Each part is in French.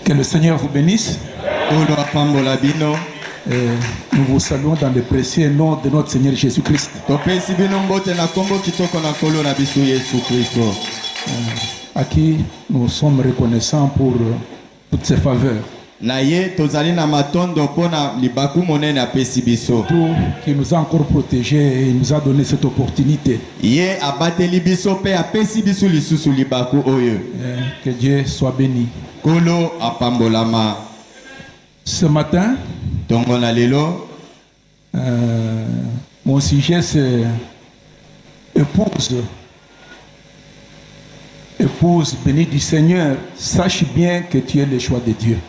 Que le Seigneur vous bénisse. Et nous vous saluons dans le précieux nom de notre Seigneur Jésus-Christ. À qui nous sommes reconnaissants pour toutes ses faveurs. Tout qui nous a encore protégés et nous a donné cette opportunité. Que Dieu soit béni. Ce matin, mon sujet c'est épouse bénie du Seigneur, sache bien que tu es le choix de Dieu.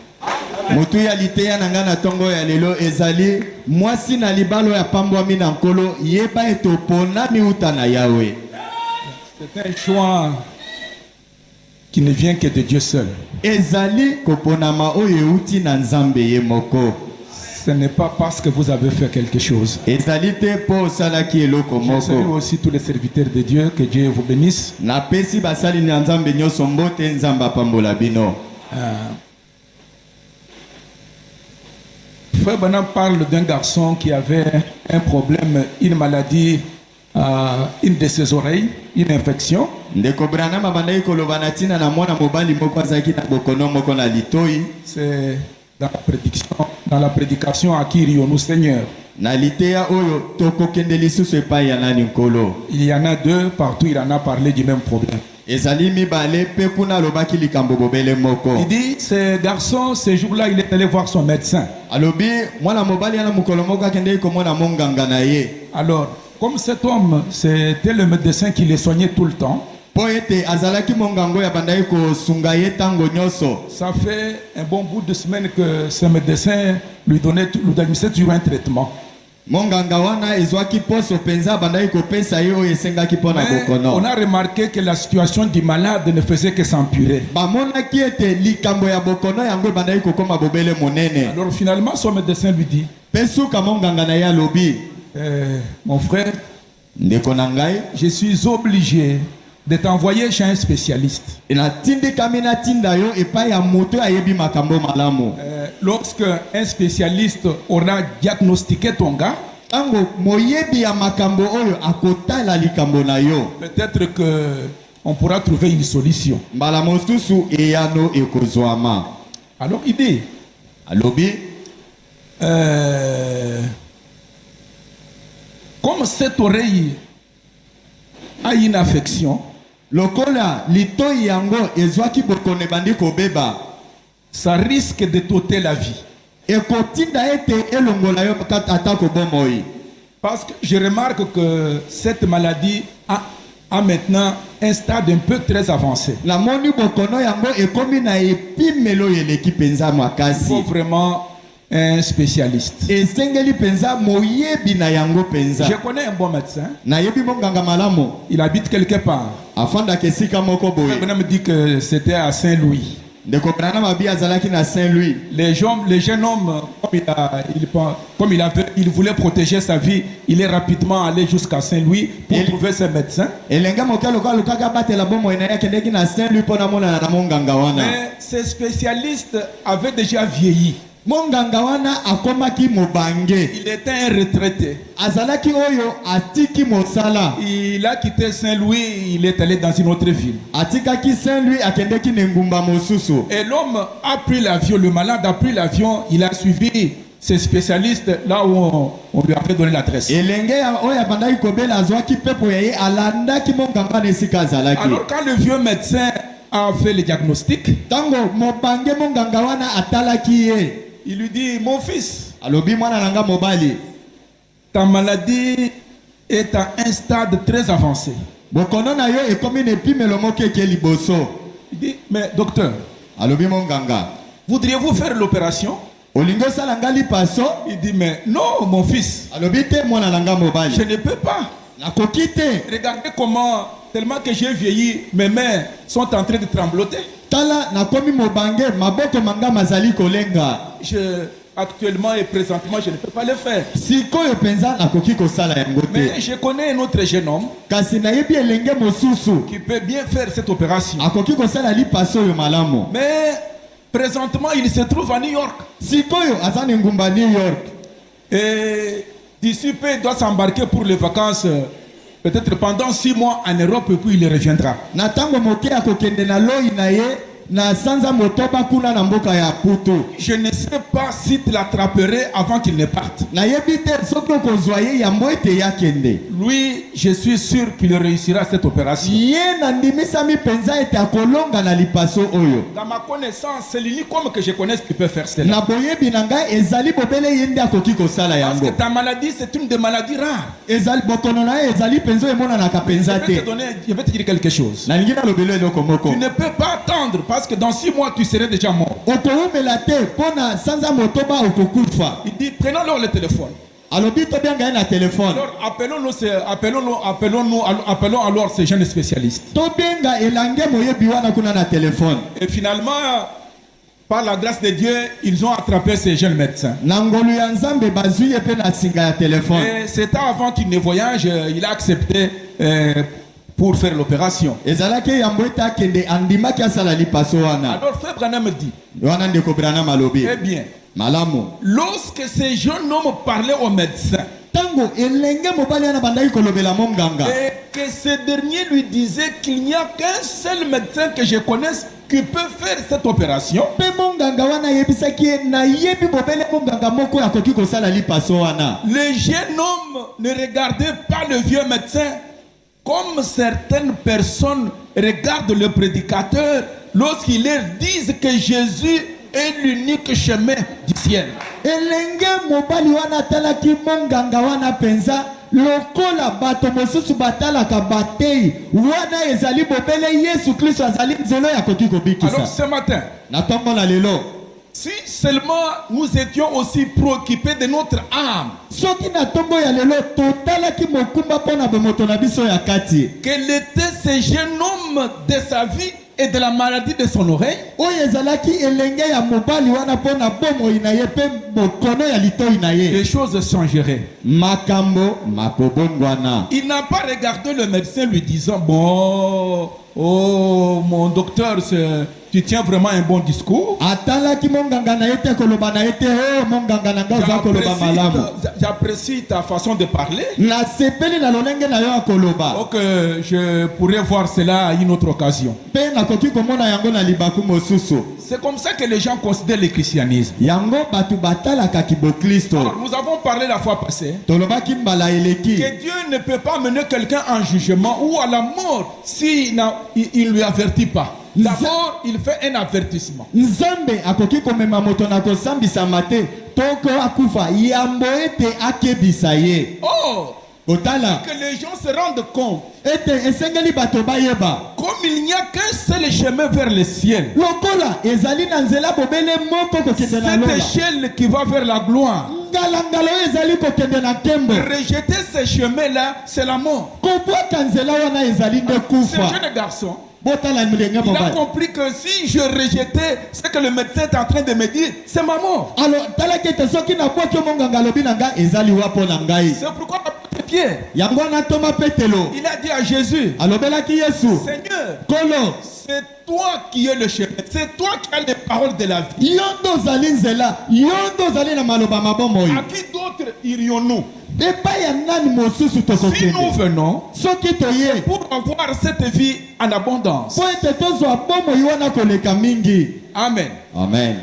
C'est un choix qui ne vient que de Dieu seul. Ce n'est pas parce que vous avez fait quelque chose. Je salue aussi tous les serviteurs de Dieu, que Dieu vous bénisse. Frère Branham parle d'un garçon qui avait un problème, une maladie, une de ses oreilles, une infection. C'est dans la prédication à qui rions-nous Seigneur. Il y en a deux, partout il en a parlé du même problème. Il dit, ce garçon, ce jour-là, il est allé voir son médecin. Alors, comme cet homme, c'était le médecin qui le soignait tout le temps. Ça fait un bon bout de semaine que ce médecin lui administrait toujours un traitement. Mais on a remarqué que la situation du malade ne faisait que s'empirer. Alors finalement, son médecin lui dit, mon frère, je suis obligé de t'envoyer chez un spécialiste. Lorsque un spécialiste aura diagnostiqué ton gars, peut-être qu'on pourra trouver une solution. Alors il dit, comme cette oreille a une affection, ça risque de t'ôter la vie. Parce que je remarque que cette maladie a maintenant un stade un peu très avancé. Il faut vraiment un spécialiste. Je connais un bon médecin. Il habite quelque part. Il me dit que c'était à Saint-Louis. Les jeunes hommes, comme il voulait protéger sa vie, il est rapidement allé jusqu'à Saint-Louis pour trouver ses médecins. Mais ces spécialistes avaient déjà vieilli. Il était un retraité. Il a quitté Saint-Louis, il est allé dans une autre ville. Et l'homme a pris l'avion, le malade a pris l'avion, il a suivi ces spécialistes là où on lui avait donné l'adresse. Alors quand le vieux médecin a fait le diagnostic, il lui dit, mon fils, ta maladie est à un stade très avancé. Il dit, mais docteur, voudriez-vous faire l'opération? Il dit, mais non, mon fils, je ne peux pas. Regardez comment, tellement que j'ai vieilli, mes mains sont en train de trembloter. Actuellement et présentement, je ne peux pas le faire. Mais je connais un autre jeune homme qui peut bien faire cette opération. Mais Présentement, il se trouve à New York. Sikoyo azani ngumba New York. Et d'ici peu, il doit s'embarquer pour les vacances, peut-être pendant 6 mois en Europe, et puis il reviendra. Na tango moke akokende na loi na ye na sanza motoba kuna na mboka ya Putu. Je ne sais pas si tu l'attraperais avant qu'il ne parte. Na yebite soko kozwaye ya moite ya kende. Lui, je suis sûr qu'il réussira cette opération. Ye na ndimisa mi penza ete akolonga na lipaso oyo. Dans ma connaissance, c'est l'unique homme que je connaisse qui peut faire cela. Na boyebi na ngai ezali bobele yende akoki kosala Parce yango. que ta maladie, c'est une des maladies rares. Ezali bokono na ye ezali penzo emona na kapenza te. Je vais te dire quelque chose. Na lingina lobelo eloko moko. Tu ne peux pas attendre parce que dans 6 mois, tu serais déjà mort. Okoumela te pona sanza motoba okokufa. Il dit, prenons-leur le téléphone. Alobi to bien gagner na téléphone. Alors, appelons alors ces jeunes spécialistes. To benga elange moyebi wana kuna na téléphone. Et finalement, par la grâce de Dieu, ils ont attrapé ces jeunes médecins. Nangolu ya nzambe bazuye pe na singa ya téléphone. Et c'était avant qu'il ne voyage, il a accepté pour faire l'opération. Ezalaki yambweta kende andima kia sala lipaso wana. Alors, Frère Branham me dit, Wana ndeko Branham alobi. eh bien, Malamu. lorsque ces jeunes hommes parlaient au médecin, Tango elenge mobali ana bandaki kolobela monganga. et que ce dernier lui disait qu'il n'y a qu'un seul médecin que je connaisse qui peut faire cette opération. Pe monganga wana yebisaki na yebi bobele monganga moko akoki kosala lipaso wana. Le jeune homme ne regardait pas le vieux médecin comme certaines personnes regardent le prédicateur lorsqu'il leur dit que Jésus est l'unique chemin du ciel. Elenge mobali wana talaki monganga wana penza lokola bato mosusu batalaka batei wana ezali bobele Yesu Kristo azali nzelo ya koki kobikisa. Alors ce matin, Na tombo na lelo si seulement nous étions aussi préoccupés de notre âme, soki na tombo ya lelo totalaki mokumba mpona bomoto na biso ya kati. quel était ce jeune homme de sa vie et de la maladie de son oreille, Oyo ezalaki elenge ya mobali wana mpona bomoi na ye mpe bokono ya litoi na ye. les choses changeraient. Makambo makobongwana. Il n'a pas regardé le médecin lui disant, bon, oh mon docteur, tu tiens vraiment un bon discours. Atalaki monganga na ye te koloba na ye te o monganga na nga oza koloba malamu. J'apprécie ta façon de parler. Na sepeli na lolenge na yo akoloba. Donc je pourrais voir cela à une autre occasion. Pe nakoki komona yango na libaku mosusu. C'est comme ça que les gens considèrent le christianisme. Yango batu batalaka kibokristo. Alors, nous avons parlé la fois passée Tolobaki mbala eleki. que Dieu ne peut pas mener quelqu'un en jugement ou à la mort s'il ne lui avertit pas. D'abord, il fait un avertissement. Nzambe akoki komema moto na kosambisama te toko akufa yambo ete akebisa ye. Oh, Otala que les gens se rendent compte, ete esengeli bato bayeba. comme il n'y a qu'un seul chemin vers le ciel, Lokola ezali na nzela bobele moko kokende na cette lola. échelle qui va vers la gloire, Ngalangalo ezali kokende na tembo. rejeter ce chemin-là, c'est la mort. Kobwaka nzela wana ezali nde Ce kufa. jeune garçon, Botala mulenge il a mobali. compris que si je rejetais ce que le médecin est en train de me dire, c'est ma mort. Alors talaki ete soki nabwaki monganga alobi na ngai ezali wa mpo na ngai. C'est pourquoi l'apôtre Pierre, Yango wana toma Petelo il a dit à Jésus, alobelaki Yesu, Seigneur, Kolo, c'est toi qui es le chemin, c'est toi qui as les paroles de la vie. yo ndo ozali nzela, yo ndo ozali na maloba mabomoi. À qui d'autre irions-nous? Epai ya nani mosusu Si nous tokokende? venons Soki toye pour avoir cette vie en abondance. po ete tozwa bomoi wana koleka mingi. Amen. Amen.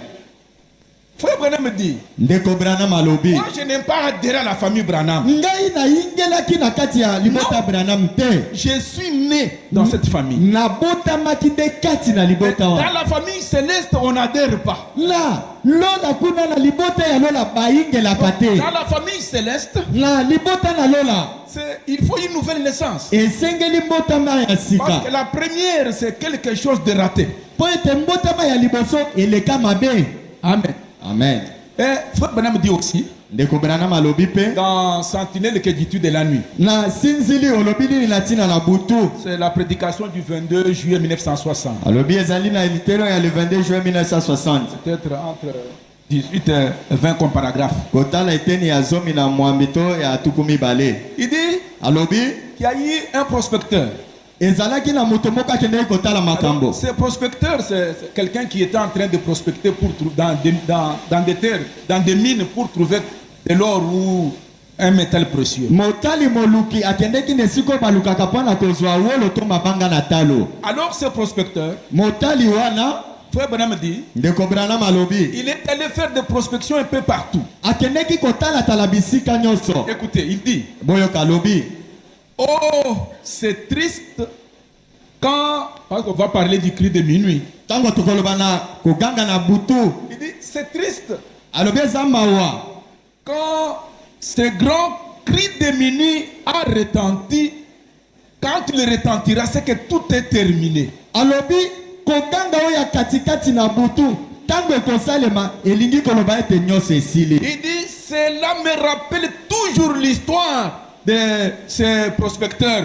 Frère Branham me dit, Ndeko Branham alobi. moi je n'aime pas adhérer à la famille Branham. Ngai nayingelaki na kati ya libota Branham te. Je suis né dans cette famille. Nabotamaki nde kati na libota Dans wana. la famille céleste, on n'adhère pas. Na lola kuna na libota ya lola bayingelaka te. Dans la famille céleste, Na libota na lola il faut une nouvelle naissance. esengeli mbotama ya Parce sika. que la première, c'est quelque chose de raté. Po ete mbotama ya liboso eleka mabe. Amen. Amen. Et Frère Branham dit aussi, Ndeko Branham alobi pe dans Sentinelle que dit de la nuit, na sinzili olobi nini na ntina na butu. c'est la prédication du 22 juillet 1960. Alobi ezali na litero ya le 22 juin 1960. Peut-être entre 18 et 20 comme paragraphe. Kotala eteni ya zomi na mwambi to ya tuku mibale. Il dit Alobi qu'il y a eu un prospecteur ezalaki na moto moko akendeki kotala makambo. Ce prospecteur, c'est quelqu'un qui était en train de prospecter dans des terres, dans des mines pour trouver de l'or ou un métal précieux. Motali moluki akendeki nesiko balukaka mpona kozwa wolo to mabanga na talo. Alors ce prospecteur, motali wana Frère Branham dit, ndeko Branham alobi il est allé faire des prospections un peu partout. akendeki kotala tala bisika nyonso. Écoutez, il dit, boyoka alobi oh, c'est triste quand, parce qu'on va parler du cri de minuit. tango tokoloba na koganga na butu. Il dit, c'est triste alobi eza mawa quand ce grand cri de minuit a retenti. Quand il retentira, c'est que tout est terminé. alobi koganga oyo ya katikati na butu tango ekosalema elingi koloba ete nyonso esili. Il dit, cela me rappelle toujours l'histoire de ces prospecteurs.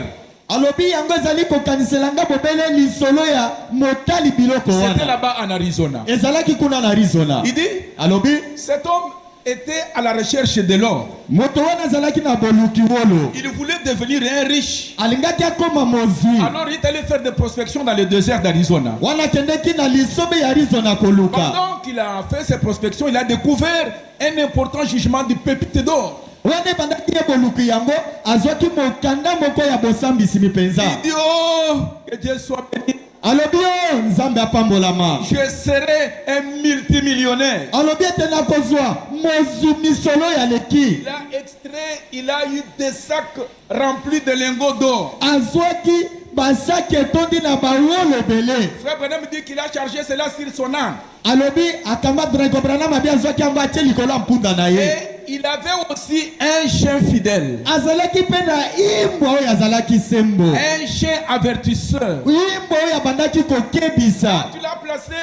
alobi yango ezali kokaniselanga bobele lisolo ya motali biloko C'était wana là-bas en Arizona. ezalaki kuna na Arizona. Il dit, alobi cet homme était à la recherche de l'or. moto wana azalaki na boluki wolo Il voulait devenir un riche. alingaki akoma mozwi. Alors il est allé faire des prospections dans le désert d'Arizona. wana akendeki na lisobe ya Arizona koluka. Pendant qu'il a fait ses prospections, il a découvert un important jugement du pépite d'or. wana ebandaki ye boluki yango azwaki mokanda moko ya bosambisi mipenza. Il dit, oh, que Dieu soit béni. alobi o nzambe apambolama. Je serai un multimillionnaire. alobi ete nakozwa mozwi misolo ya leki. Il a extrait, il a eu des sacs remplis de lingots d'or. azwaki basaki etondi na bawolo ebele. Frère Branham dit qu'il a chargé cela sur son âne. alobi akamba Dreko Branham abi azwaki yango atie likolo ya mpunda na ye. Et il avait aussi un chien fidèle. azalaki mpe na imbwa oyo azalaki sembo. Un chien avertisseur. imbwa oyo abandaki kokebisa. Tu l'as placé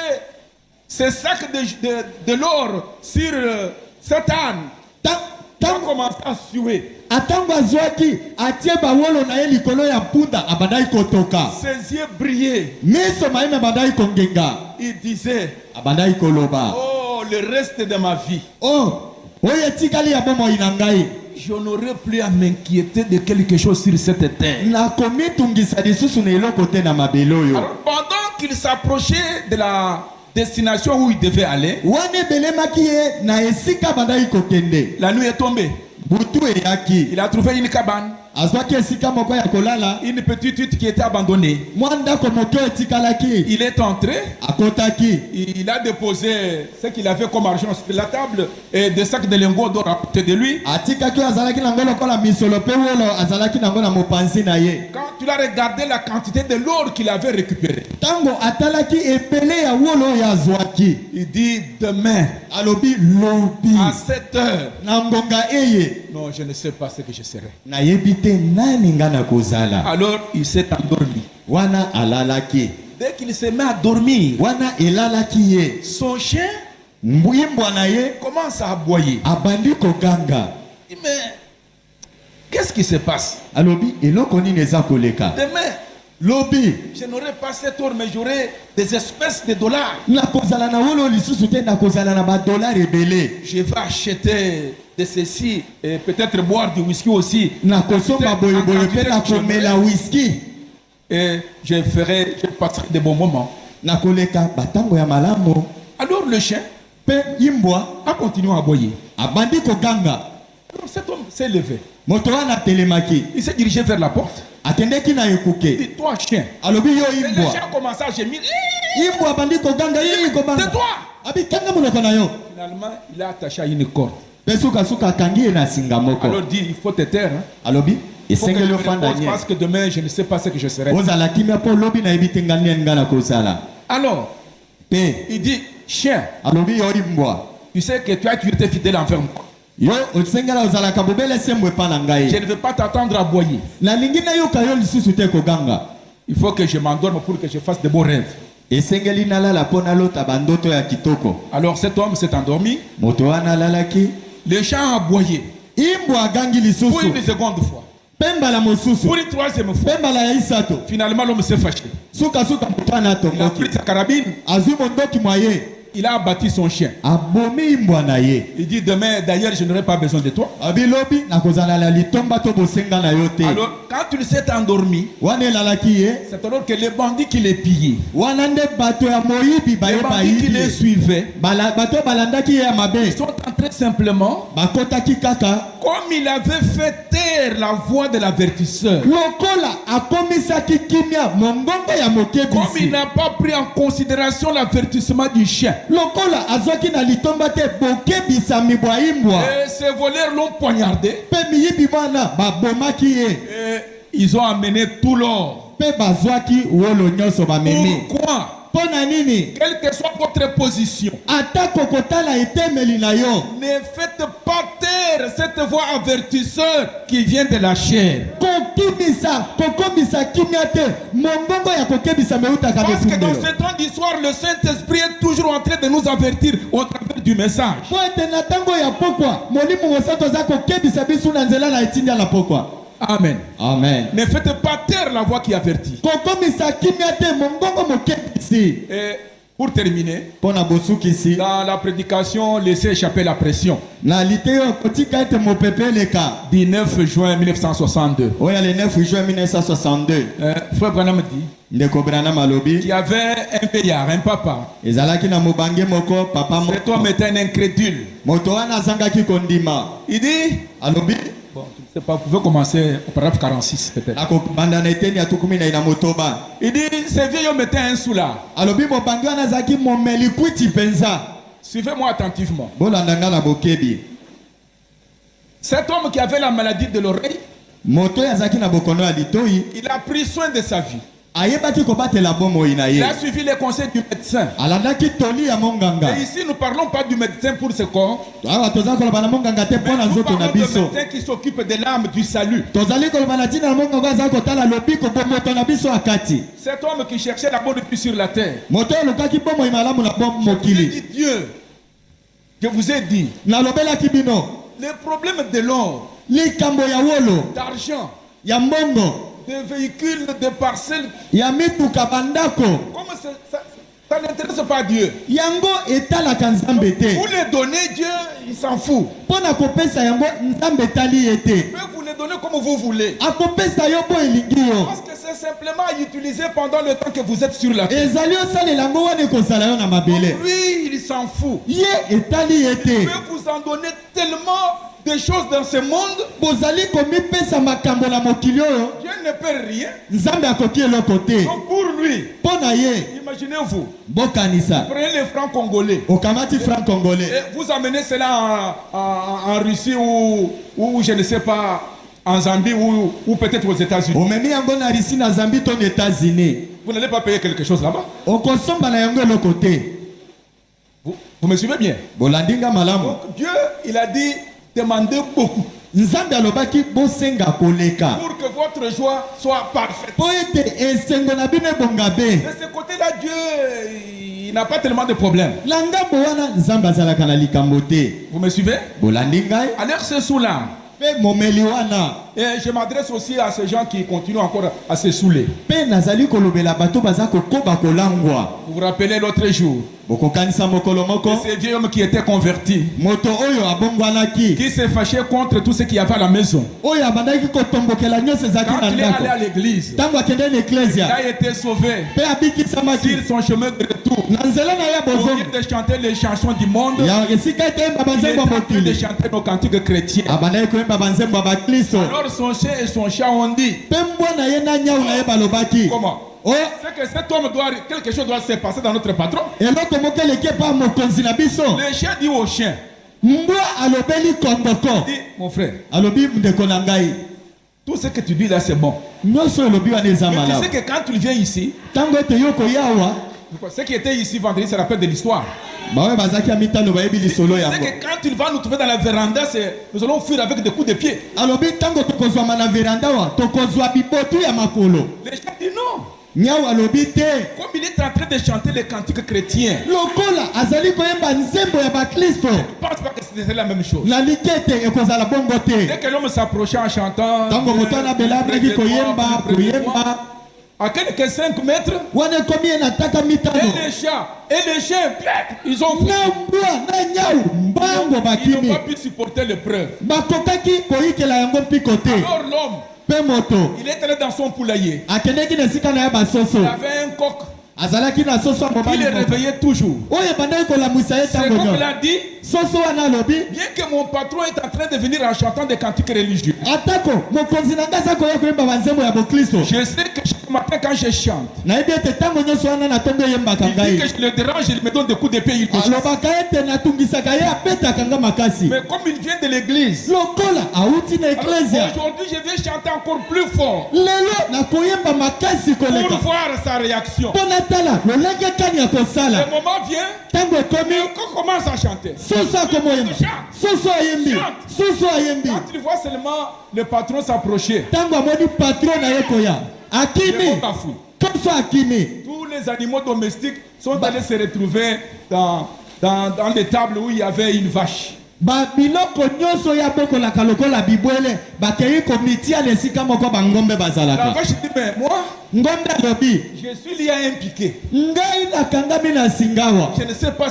ces sacs de l'or sur cet âne. Il a commencé à suer. atango azwaki atie bawolo na ye likolo ya mpunda abandaki kotoka. Ses yeux brillaient. miso mayeme abandaki kongenga. Il disait, abandaki koloba oh, le reste de ma vie, o oyo etikali ya bomoi na ngai je n'aurai plus à m'inquiéter de quelque chose sur cette terre. nakomitungisa lisusu na eloko te na mabele oyo. Alors, pendant qu'il s'approchait de la destination où il devait aller, wana ebelemaki ye na esika abandaki kokende. la nuit est tombée. butu eyaki. Il a trouvé une cabane, azwaki esika moko ya kolala. une petite hutte qui était abandonnée. mwa ndako moke oyo etikalaki. Il est entré, akotaki. il a déposé ce qu'il avait comme argent sur la table et des sacs de lingots d'or à côté de lui. atikaki oyo azalaki nango lokola misolo mpe wolo azalaki nango na mopanzi na ye. Quand tu as regardé la quantité de l'or qu'il avait récupéré, ntango atalaki ebele ya wolo oyo azwaki. il dit demain alobi lobi à 7 heures, na ngonga eye non, je ne sais pas ce que je serai. nayebi te nani nga na kozala. Alors il s'est endormi. wana alalaki. Dès qu'il se met à dormir, wana elalaki ye. son chien imbwa na ye commence à aboyer. abandi koganga. Il dit, mais qu'est-ce qui se passe? alobi eloko nini eza koleka. Demain, lobi je n'aurai pas cet or, mais j'aurai des espèces de dollars. nakozala na wolo lisusu te nakozala na badolari ebele. Je vais acheter de ceci et peut-être boire du whisky aussi. nakosomba boyeboye mpe nakomela whisky. Et je passerai de bons moments. nakoleka batango ya malamu. Alors le chien mpe imbwa a continué à aboyer. abandi koganga. Alors cet homme s'est levé. moto wana atelemaki. Il s'est dirigé vers la porte. akendeki na Il ekuke. dit, toi chien. alobi yo Et le imbwa. chien a commencé à gémir. imbwa abandi koganga ye kobanga. Tais-toi. abi kanga monoko na yo. Finalement, il a attaché à une corde. mpe sukasuka akangi ye na singa moko. Alors dit, il faut te taire. Hein. alobi Il faut que je esengeli me ofanda repose nye. parce que demain, je ne sais pas ce que je serai. ozala kimia mpo lobi nayebi te nga nini nga na kozala. Alors, mpe il dit, chien, alobi yo imbwa. tu sais que tu as toujours été fidèle envers moi. yo osengela ozalaka bobele sembo epa na Je ngai. ne vais pas t'attendre à aboyer. nalingi nayoka yo lisusu te koganga. Il faut que je m'endorme pour que je fasse de beaux rêves. esengeli nalala mpo nalota bandoto ya kitoko. Alors cet homme s'est endormi. moto wana alalaki. Le chien a aboyé imbwa agangi pour lisusu. une seconde fois. mpe mbala mosusu. Pour une troisième fois. mpe mbala ya isato. Finalement, l'homme s'est fâché. sukasuka moto wana Il a atomboki. pris sa carabine. azwi mondoki mwa ye. il a abattu son chien. abomi mbwa na ye. Il dit demain, d'ailleurs, je n'aurai pas besoin de toi. Abilobi nakozala la litomba to bosenga na yo te. Alors, quand il s'est endormi, Wana elalaki ye. c'est alors que les bandits qui les pillaient, Wana nde bato ya moyibi les baye bandits qui les bayibi. suivaient, Bato balandaki ye ya ils mabe. sont entrés simplement, Bakotaki kaka. comme il avait fait taire la voix de l'avertisseur, Lokola akomisaki kimia mongongo ya comme il mokebisi. n'a pas pris en considération l'avertissement du chien. Lokola azwaki na litomba te bokebisa mibwa imbwa. Et ces voleurs l'ont poignardé. Pe miyibi mwana babomaki ye. Et ils ont amené tout l'or. Pe bazwaki wolo nyonso bamemi. Pourquoi? Pona nini? Quelle que soit votre position, Ata kokotala etemeli na yo. ne faites pas taire cette voix avertisseur qui vient de la chair. Kokimisa, kokomisa kimia te. Mongongo ya kokebisa meutaka Parce que dans befundelo. ce temps d'histoire, le Saint-Esprit est toujours en train de nous avertir au travers du message. Po ete na tango ya pokwa, molimo mosanto za kokebisa biso na nzela na etindia la pokwa. Amen. Amen. Ne faites pas taire la voix qui avertit. Kokomisa kimia te mongongo mokebisi. Et pour terminer, Pona bosukisi. dans la prédication, laissez échapper la pression. Na liteo kotika ete mopepe leka. Du 9 juin 1962. Oya le 9 juin 1962. Frère Branham dit Ndeko Branham qu'il alobi. y avait un vieillard, un papa. Ezalaki na mobange moko papa Cet homme moko. était un incrédule. Moto wana azangaki kondima. Il dit, Alobi. bon, je ne sais pas, vous pouvez commencer au paragraphe 46 peut-être. Nako banda na eteni ya tukumi na ina motoba. Il dit, ce vieil homme était un soulard. Alobi mobange wana azaki momeli kwiti penza. Suivez-moi attentivement. Bolandanga na bokebi. Cet homme qui avait la maladie de l'oreille, Moto yazaki na bokono ya litoi. il a pris soin de sa vie. Ayebaki kobatela bomoi na Il ye. a suivi les conseils du médecin. Alandaki toli ya monganga. Et ici, nous ne parlons pas du médecin pour ce corps, Awa toza koloba na monganga te mais mpona nous nzoto na parlons du biso. médecin qui s'occupe de l'âme du salut. Tozali koloba na tina na monganga aza kotala lobiko po moto na biso akati. Cet homme qui cherchait la bonne vie sur la terre. Moto alukaki bomoi malamu na bom Je vous ai mokili. dit Dieu. Je vous ai dit, Nalobelaki bino. les problèmes de l'or, Likambo ya wolo, d'argent, ya mbongo, de véhicules, de parcelles, ya mituka bandako. comme ça n'intéresse pas Dieu. Yango etalaka nzambe te. Vous les donnez, Dieu, il s'en fout. Mpona kopesa yango nzambe etali ye te. Il peut vous les donner comme vous voulez. Akopesa yo mpo elingi yo. Parce que c'est simplement à utiliser pendant le temps que vous êtes sur la terre. Ezali osalela yango wana ekozala yo na mabele. Lui, il s'en fout. Ye etali ye Il te. peut vous en donner tellement de choses dans ce monde. Bozali komipesa makambo na mokili oyo. Dieu ne peut rien. Nzambe akoki eloko te. Donc pour lui, Mpo na ye, imaginez-vous, bokanisa. prenez les francs congolais. Okamati franc congolais. Et vous amenez cela en Russie ou je ne sais pas, en Zambie ou peut-être aux États-Unis. Omemi yango na Russie na Zambie to na États-Unis. Vous n'allez pas payer quelque chose là-bas. Okosomba na yango eloko te. Vous me suivez bien? Bolandinga malamu. Donc Dieu, il a dit, demandez beaucoup Nzambe alobaki bosenga koleka. pour que votre joie soit parfaite. Po ete esengo na bino ebonga be. De ce côté-là, Dieu, il n'a pas tellement de problèmes. Na ngambo wana Nzambe azalaka na likambo te. Vous me suivez? Bolandi ngai. Alors ce sous-là, Pe momeli wana. et je m'adresse aussi à ces gens qui continuent encore à se saouler. Pe nazali kolobela bato baza kokoba kolangwa. Vous vous rappelez l'autre jour, Bokokanisa mokolo moko. ce vieil homme qui était converti, Moto oyo abongwanaki. qui s'est fâché contre tout ce qu'il y avait à la maison. Oyo abandaki kotombokela nyonso ezalaki Quand na il est allé ndako. à l'église, Tango akende na il eklesia. a été sauvé Pe abikisamaki. sur son chemin de retour. Na nzela na ye Au bozo. lieu de chanter les chansons du monde, Ya esika ete yemba il était banzembo en train de mokili. chanter nos cantiques chrétiens. Abandaki koyemba banzembo ya bakristo. Alors son chien et son chat ont dit, Pe mbwa na ye na nyau na ye balobaki. comment? Oh, C'est que cet homme doit, quelque chose doit se passer dans notre patron. eloko moko eleki epa mokonzi na biso. Le chien dit au chien, Mbwa alobeli kondoko. dit, mon frère, Alobi ndeko na ngai. tout ce que tu dis là c'est bon. Nyonso elobi wana eza Mais tu sais malamu. que quand tu viens ici, Tango ete yo koyawa, ceux qui étaient ici vendredi se rappellent de l'histoire. bawe bazaki ya mitano bayebi lisolo C'est yango. que quand il va nous trouver dans la véranda, nous allons fuir avec des coups de pied. Alobi tango tokozwama na veranda wa, tokozwa bibotu ya makolo. Le chien dit non. Nyau alobi te. Comme il est en train de chanter les cantiques chrétiens, Lokola azali koyemba nzembo ya bakristo. je ne pense pas que c'était la même chose. Na likete ekozala bongo te. Dès que l'homme s'approchait en chantant, Tango moto na bela breki koyemba, koyemba. À quelques 5 mètres, wana combien nataka mitano et les chiens, ils ont na mbwa na nyau mbango ils n'ont bakimi pas pu supporter l'épreuve. bakokaki koyikela yango mpikote Alors l'homme, mpe moto il est allé dans son poulailler. akendeki na esika na ya basoso Il avait un coq azalaki na soso ya qui mobali le moko réveillait toujours. oyo ebandaki kolamwisa ye Ce ntango coq nyonso l'a dit, soso wana alobi bien que mon patron est en train de venir en chantant des cantiques religieux. atako mokonzi na ngai aza koya koyemba banzembo ya boklisto Je sais que chaque matin quand je chante, nayebi ete ntango nyonso wana na ntongo eyembaka il dit ngai que je le dérange, il me donne des coups d'épée, il me chasse. alobaka ete natungisaka ye abetaka nga makasi Mais comme il vient de l'église, lokola auti na alors eklesia aujourd'hui je vais chanter encore plus fort lelo nakoyemba makasi pour koleka voir sa réaction. mpo natala lolenge kani ya Le kosala moment vient, ntango ekomi le coq commence à chanter. soso akomoyemba soso ayembi soso ayembi Quand il voit seulement le patron s'approcher, ntango amoni patron na ye koya le akimi coq a fui. toso akimi Tous les animaux domestiques sont allés se retrouver dans les tables où il y avait une vache. babiloko nyonso ya bokolaka lokola bibwele bakei komitia na esika moko bangombe La bazalaka vache dit, mais moi, ngombe alobi je suis lié à un piquet. ngai nakangami na singawa Je ne sais pas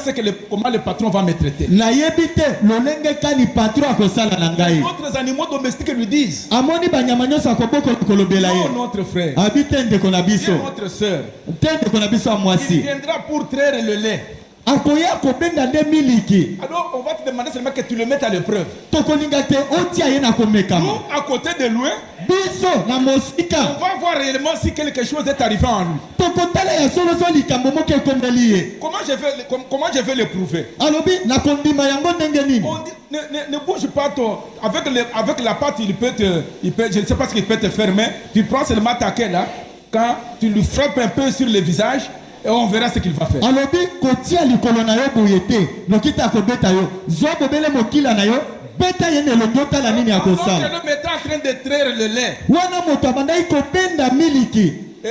comment le patron va me traiter. nayebi te lolenge kani patron akosala na ngai D'autres animaux domestiques lui disent, amoni banyama nyonso akobokola kolobela ye non, notre frère, abi te ndeko na biso viens notre soeur. te ndeko na biso ya Il mwasi viendra pour traire le lait. akoya kobenga nde miliki Alors on va te demander seulement que tu le mettes à l'épreuve. tokolinga te otia ye na komekama Nous, à côté de lui, biso na on mosika va voir réellement si quelque chose est arrivé en lui. tokotala ya soloso likambo moko ekombeli ye Comment je vais le prouver? alobi nakondima yango ndenge nini On dit, ne bouge pas toi. Avec la patte, je ne sais pas ce qu'il peut te faire, mais tu prends seulement ta queue là, quand tu lui frappes un peu sur le visage, et on verra ce qu'il va faire. alobi kotia likolo na yo boye te noki te akobeta yo zwa bobele mokila na yo beta ye na elongi otala nini Alors que akosala l'homme était en train de traire le lait. wana moto abandaki kobenda miliki Et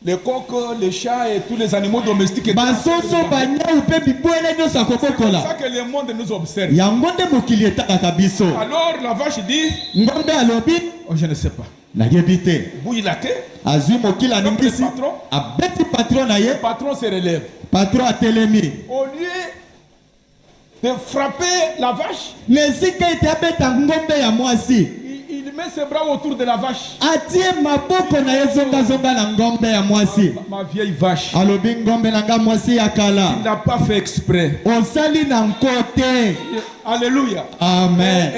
les coqs, les chats et tous les animaux domestiques étaient basoso banyau mpe bibwele nyonso c'est akobokola ça que le monde nous observe. yango nde mokili etalaka biso Alors la vache dit, ngombe alobi oh, je ne sais pas. nayebi te Bouille la queue, azwi mokili aningisi le patron. abeti patron na ye le patron se relève. patron atelemi Au lieu de frapper la vache, na esika ete abeta ngombe ya mwasi il met ses bras autour de la vache. atie maboko na ye zongazonga na ngombe ya mwasi Ma vieille vache, alobi ngombe na nga mwasi ya il kala n'a pas fait exprès. osali na nko te Alléluia. amen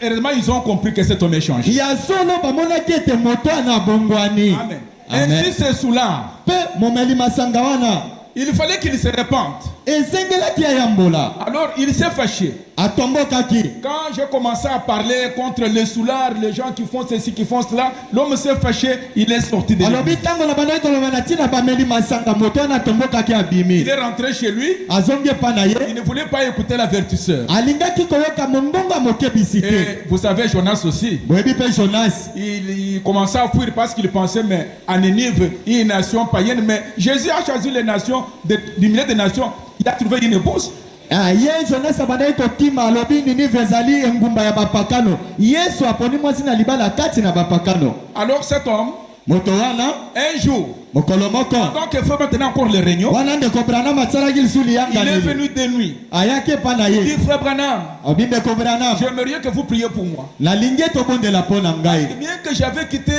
Heureusement, ils ont compris que cet homme est changé. ya solo bamonaki ete moto ana bongwani Amen. Amen. Ainsi, c'est Soulan. mpe momeli masanga wana Il fallait qu'il se répande. esengelaki ayambola Alors, il s'est fâché. atombokaki Quand j'ai commencé à parler contre les soulards, les gens qui font ceci, qui font cela, l'homme s'est fâché, il est sorti de alobi l'église. ntango na bandaki koloba na ntina bameli masanga moto wana atombokaki abimi Il est rentré chez lui. azongi epa na ye Il ne voulait pas écouter l'avertisseur. alingaki koyoka mombongo amokebisi te Et vous savez, Jonas aussi, boyebi mpe jonas il commençait à fuir parce qu'il pensait, mais à Ninive, une nation païenne, mais Jésus a choisi les nations, du milieu des nations, il a trouvé une épouse. ye jonas abandaki kokima alobi ninive ezali engumba ya bapakano yesu aponi mwasi na libala kati na bapakano Alors cet homme, moto wana un jour, mokolo moko donc il faut maintenant encore les réunions, wana ndeko branam asalaki lisusu il est liyanganeli venu de nuit. ayaki epa na Il ye dit, frère Branham, obi ndeko branam j'aimerais que vous priez pour moi. nalingi tobondela mpo na ngai Bien que j'avais quitté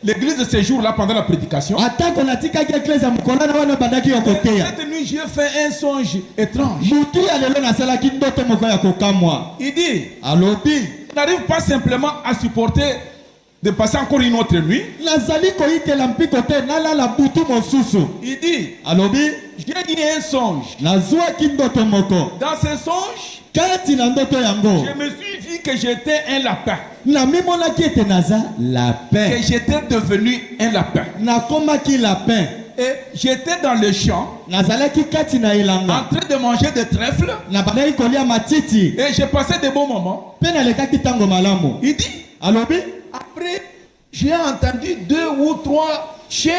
l'église de ces jours-là pendant la prédication, atako natikaki eklesa mokolo na wana ebandaki yo koteya cette nuit j'ai fait un songe étrange. mutu ya lelo nasalaki ndoto moko ya kokamwa Il dit, alobi je n'arrive pas simplement à supporter de passer encore une autre nuit. nazali koyitela mpiko te nalala butu mosusu Il dit, alobi j'ai eu un songe. nazwaki ndoto moko Dans ce songe, kati na ndoto yango je me suis dit que j'étais un lapin, namimonaki ete naza que lapin j'étais devenu un lapin. nakomaki lapin Et j'étais dans le champ nazalaki kati na en elanga train de manger des trèfles nabandaki kolia matiti et j'ai passé de bons moments. mpe nalekaki ntango malamu Il dit, alobi après, j'ai entendu 2 ou 3 chiens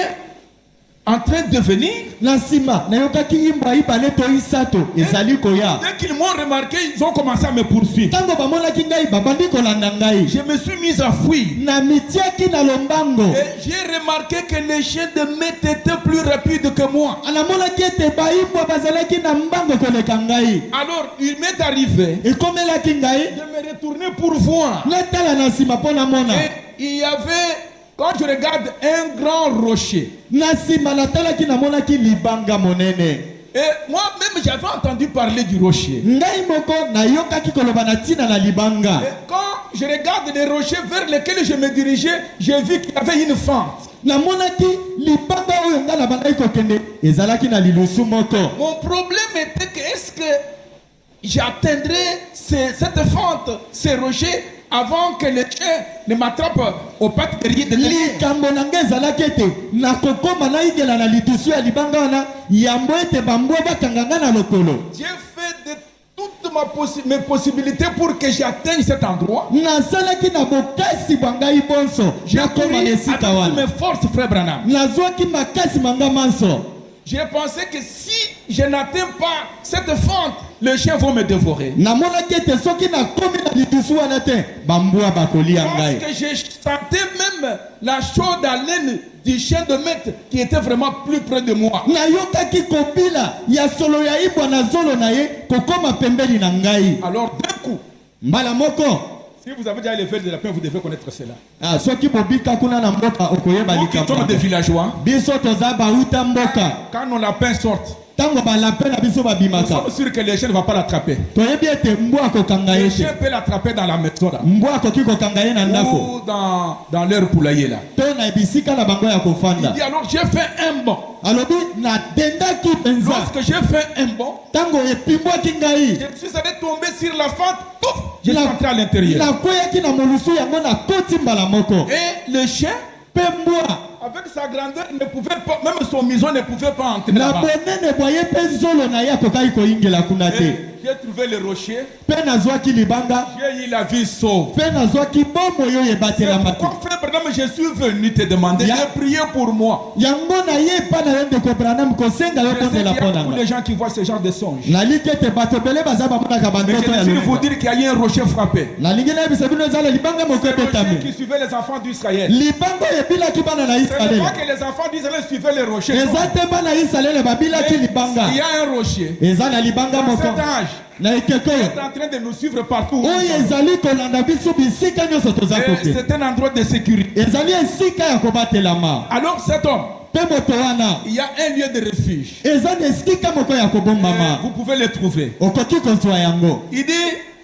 en train de venir. Na sima na yokaki yimba ibale to isato ezali koya. Dès qu'ils m'ont remarqué, ils ont commencé à me poursuivre. Tango bamonaki ngai babandi kolanda ngai. Je me suis mis à fuir. Na mitiaki na lombango. Et j'ai remarqué que les chiens de maître étaient plus rapides que moi. Anamonaki ete baibwa bazalaki na mbango koleka ngai. Alors il m'est arrivé Ekomelaki ngai de me retourner pour voir. natala na sima pona mona. Et il y avait, quand je regarde, un grand rocher. Na sima natalaki namonaki libanga monene. Et moi-même, j'avais entendu parler du rocher. Ngai moko nayokaki koloba na tina na libanga. Et quand je regarde les rochers vers lesquels je me dirigeais, j'ai vu qu'il y avait une fente. Namonaki libanga oyo nga na bandaki kokende ezalaki na lilusu moko. Mon problème était que est-ce que j'atteindrais cette fente, ces rochers, avant que les chiens ne m'attrapent au pattes derrière de likambo na ngai ezalaki ete nakokoma naingela na lidusu ya libanga wana yambo ete bambwa bakanga nga na lokolo. J'ai fait de toutes mes possibilités pour que j'atteigne cet endroit. Nasalaki na bokasi bangai bonso J'ai nakoma na pris esika avec wana. mes forces, frère Branham. Nazwaki makasi manga manso. J'ai pensé que si je n'atteins pas cette fente, les chiens vont me dévorer. Namonaki ete soki nakomi na lidusu wana te bambwa bakolia ngai. Parce que je sentais même la chaude haleine du chien de maître qui était vraiment plus près de moi. Nayokaki kobila ya solo ya ibwa na zolo na ye kokoma pembeni na ngai. Alors d'un coup, Mbala moko. si vous avez déjà élevé de la paix, vous devez connaître cela. Ah, soki bobika kuna na mboka okoyeba Nous qui sommes likambo. des villageois, Biso toza bauta mboka. quand nos lapins sortent, Tango balapin na biso nous babimaka. sommes sûrs que les chiens ne vont pas l'attraper. Toyebi ete mbwa akokanga Les ye chiens te. peuvent l'attraper dans la maison là, Mbwa akoki kokanga ye na ndako. ou dans leur poulailler là. To na bisika na bango ya Il kofanda. dit alors j'ai fait un bond. Alobi na dendaki penza. Lorsque j'ai fait un bond, Tango epimbwaki ngai. je suis allé tomber sur la fente, pouf, je suis entré à l'intérieur. Nakweyaki na molusu yango na koti mbala moko. Et le chien, Pe mbwa avec sa grandeur, ne pouvait pas, même son museau ne pouvait pas entrer na là-bas. bonene boye pe nzolo na ye akokaki koyingela kuna te. Et j'ai trouvé le rocher, Pe nazwaki libanga. j'ai eu la vie sauve. Pe nazwaki bombo yo ebatela matu. Pourquoi, frère Branham, je suis venu te demander de prier pour moi. Yango na ye pa na yende ko Branham kosenga yo Je sais qu'il y kondela a pona beaucoup nga. de gens qui voient ce genre de songes. Nalingi ete bato bele baza bamonaka Mais bandoto ya je veux vous lolinga. dire qu'il y a eu un rocher frappé. Nalingi nayebisa bino ezala libanga moko Le rocher ebetami. qui suivait les enfants d'Israël. Libanga oyo ebilaki bana na Ce n'est Israele. pas que les enfants d'Israël suivaient les rochers. Eza te bana ya Israele babilaki libanga. Il y a un rocher. Eza na libanga Dans moko. cet âge, Na ekeko il oyo. est en train de nous suivre partout. Oyo ezali kolanda biso bisika nyonso toza Et kote. c'est un endroit de sécurité. Ezali esika ya kobatelama. Alors cet homme, Pe moto wana il y a un lieu de refuge. eza na esika moko ya Et kobombama. vous pouvez le trouver. Okoki kozwa yango. Il dit,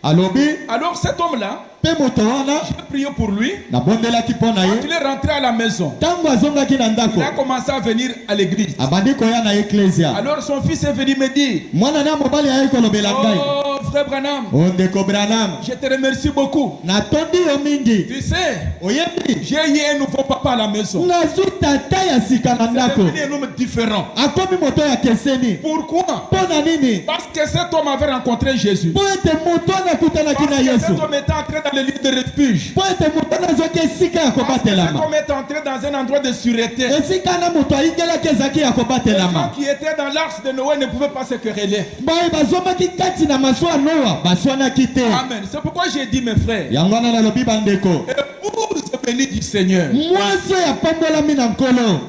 Alobi alors cet homme-là, pe moto wana j'ai prié pour lui. nabondelaki mpo na Quand ye. il est rentré à la maison, Ntango azongaki na ndako il a commencé à venir à l'église. abandi koya na eklesia. Alors son fils est venu me dire, Mwana na mobali aye kolobela ngai. oh frère Branham, O ndeko Branham je te remercie beaucoup. natondi yo mingi. Tu sais, Oyebi j'ai eu un nouveau papa à la maison. nazwi tata ya sika na C'est ndako. devenu un homme différent. Akomi moto ya keseni. Pourquoi? Mpo na nini? Parce que cet homme avait rencontré Jésus. Mpo ete moto anakutanaki Parce na que cet Yesu. homme était entré dans le lieu de refuge. Mpo ete moto nazwaki esika ya Parce que cet kobatelama. homme est entré dans un endroit de sûreté. Esika na moto ayingelaki ezalaki ya Les gens kobatelama. qui étaient dans l'arche de Noé ne pouvaient pas se quereller. Baye bazomaki kati na masuwa Noa baswanaki te. Amen. C'est pourquoi j'ai dit, mes frères, Yango wana nalobi bandeko. épouse bénie du Seigneur. Mwasi oyo apambolami na nkolo.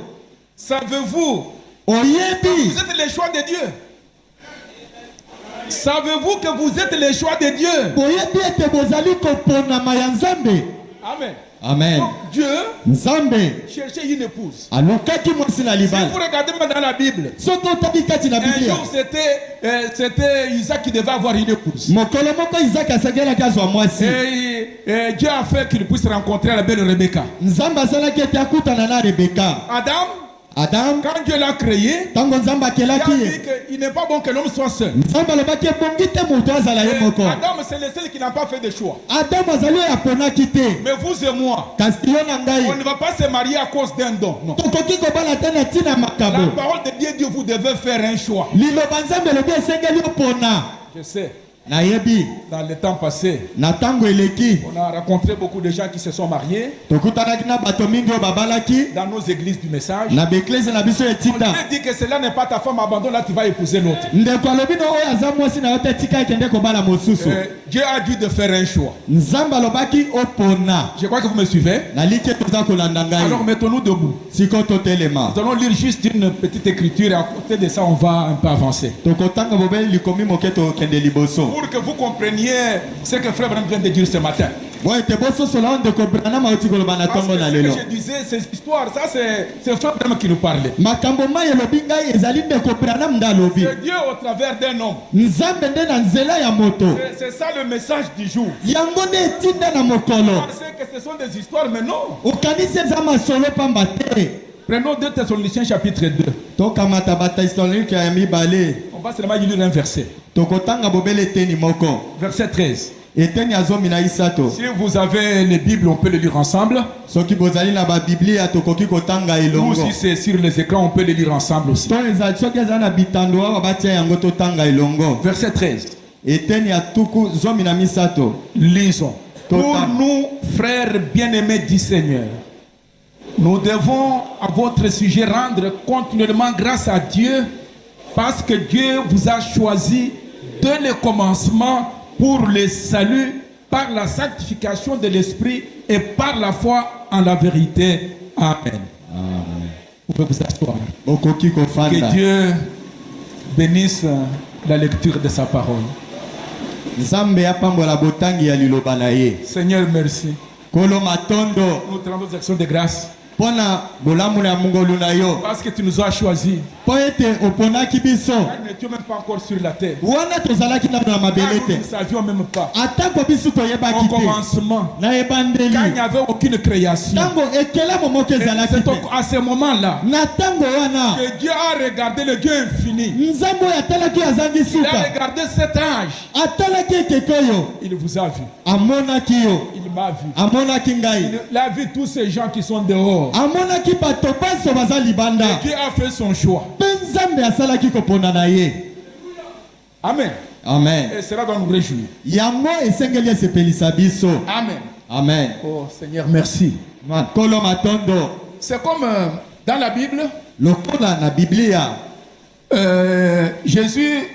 Savez-vous, Oyebi vous êtes les choix de Dieu. Savez-vous que vous êtes les choix de Dieu? boyebi ete bozali koponama ya Nzambe. Amen. Amen. Donc, Dieu Nzambe cherchait une épouse. alukaki mwasi na Si libala. vous regardez même dans la Bible, Soki otali kati na un Biblia, jour c'était Isaac qui devait avoir une épouse. mokolo moko Isaac asengelaki azwa mwasi. Et Dieu a fait qu'il puisse rencontrer la belle Rebecca. Nzambe asalaki ete akutana na Rebeka. Adam Quand Dieu l'a créé, ntango Nzambe il a akelaki dit ye, qu'il n'est pas bon que l'homme soit seul. Nzambe alobaki ebongi te moto azala ye Et moko. Adam, c'est le seul qui n'a pas fait de choix. Adamu azali oyo aponaki te. Mais vous et moi, Kasi yo na on ngai ne va pas se marier à cause d'un don. Non. tokoki kobala te na ntina La makabo. parole de Dieu dit vous devez faire un choix. Liloba Nzambe elobi esengeli opona. Je sais. nayebi dans le temps passé, na tango eleki on a rencontré beaucoup de gens qui se sont mariés tokutanaki na bato mingi oyo babalaki dans nos églises du message. na beklese na biso On etinda lui dit que cela n'est pas ta femme, abandonne là, tu vas épouser l'autre. ndeko alobi no oyo aza mwasi na yo te tika ekende kobala mosusu Dieu a dû de faire un choix. nzambe alobaki opona Je crois que vous me suivez. naliki toza kolanda ngai Alors mettons-nous debout. siko totelema Nous allons lire juste une petite écriture et à côté de ça, on va un peu avancer. tokotanga bobeli likomi moke tokende liboso Pour que vous compreniez ce que Frère Branham vient de dire ce matin. boye te bososola o ndeko branama oti koloba na Parce ntongo que na ce lelo que je disais, ces histoires, ça c'est Frère Branham qui nous parlait. makambo mai elobi ngai ezali ndeko branam nde alobi C'est Dieu au travers d'un homme. nzambe nde na nzela ya moto C'est ça le message du jour. yango nde etinda na mokolo Parce que ce sont des histoires, mais non. okanisi eza masolo pamba te Prenons 2 Thessaloniciens chapitre 2. tokamata batestalonike ya mibale On va seulement lire un verset. tokotanga bobele eteni moko Verset 13. eteni ya zomi na isato Si vous avez les Bibles, on peut les lire ensemble. soki bozali na babiblia tokoki kotanga Ou elongo si c'est sur les écrans, on peut les lire ensemble aussi. to ezali soki ezali na bitando awa batia yango totanga elongo Verset 13. eteni ya tuku zomi na misato Lisons. Pour Total. nous, frères bien-aimés du Seigneur, nous devons à votre sujet rendre continuellement grâce à Dieu parce que Dieu vous a choisi dès le commencement pour le salut par la sanctification de l'Esprit et par la foi en la vérité. Amen. Vous pouvez vous asseoir. okoki Que kofanda Dieu bénisse la lecture de sa parole. nzambe apambola botangi ya liloba na ye Seigneur, merci. kolo matondo Nous te rendons actions de grâce mpona bolamu ya mongolu na yo parce que tu nous as choisis. mpo ete oponaki biso Quand nous n'étions même pas encore sur la terre. wana tozalaki nano na Quand mabele nous ne te savions même pas. atako biso Au toyebaki te commencement, na ebandeli quand il n'y avait aucune création. ntango ekelamo moko Et ezalaki c'est te à ce moment-là na ntango wana que Dieu a regardé le Dieu infini. nzambe oyo atalaki azangi Il a suka regardé cet âge. atalaki ekeke oyo Il vous a vu. amonaki yo Il m'a vu. amonaki ngai Il a vu tous ces gens qui sont dehors. amonaki bato banso baza libanda Dieu a fait son choix. mpe nzambe asalaki kopona na ye Amen. amen Et cela doit nous réjouir. yango esengeli esepelisa biso Amen. amen Oh Seigneur, merci. makolo matondo C'est comme dans la Bible, lokola na biblia Jésus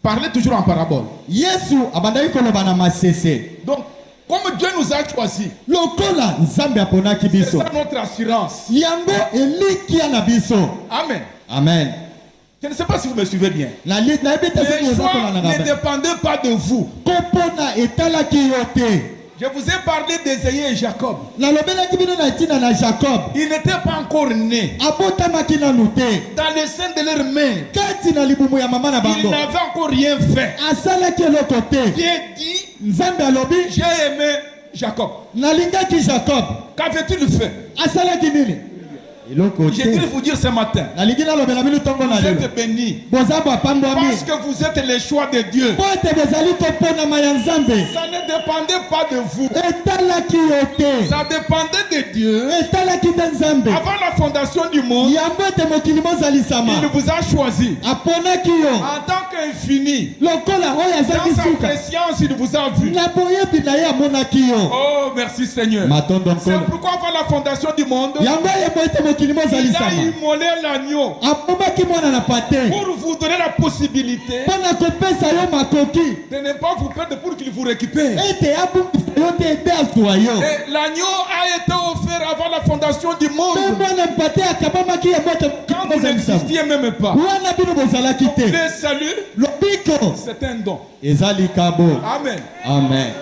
parlait toujours en parabole. yesu abandaki koloba na masese Donc, comme Dieu nous a choisis, lokola nzambe aponaki c'est biso ça notre assurance. yango elikia na biso Amen. amen Je ne sais pas si vous me suivez bien. nayebi te soki Les oza choix kolanda ne dépendaient pas de vous. kopona etalaki yo te Je vous ai parlé d'Ésaïe et Jacob. nalobelaki bino na ntina na jacob Ils n'étaient pas encore nés. abotamaki nanu te Dans le sein de leur mère, kati na libumu ya mama na ils bango n'avaient encore rien fait. asalaki eloko te Dieu dit, nzambe alobi j'ai aimé Jacob. nalingaki jacob Qu'avait-il fait? asalaki nini eloko J'ai dû te vous dire ce matin, nalingi nalobela bino ntongo na vous lelo êtes bénis boza bapambwami parce que vous êtes les choix de Dieu. mpo ete bozali koponama ya nzambe Ça ne dépendait pas de vous. etalaki yo te Ça dépendait de Dieu. etalaki nde nzambe Avant la fondation du monde, yango ete mokili mozalisama il vous a choisi. aponaki yo En tant qu'infini, lokola oyo azangi dans sa suka préscience, il vous a vu. na boyebi na ye amonaki yo Oh, merci Seigneur. matondo C'est nkolo pourquoi avant la fondation du monde, yango yebo ete mokili il a mozalisama immolé l'agneau abomaki mwana na pate pour vous donner la possibilité mpo na kopesa yo makoki de ne pas vous perdre pour qu'il vous récupère. ete abungisa yo te ete azwa yo Et l'agneau a été offert avant la fondation du mpe monde. mwana mpate akabamaki yango ete Quand vous mozalisama n'existiez même pas. wana bino bozalaki te Le salut, lobiko c'est un don. eza likabo Amen. amen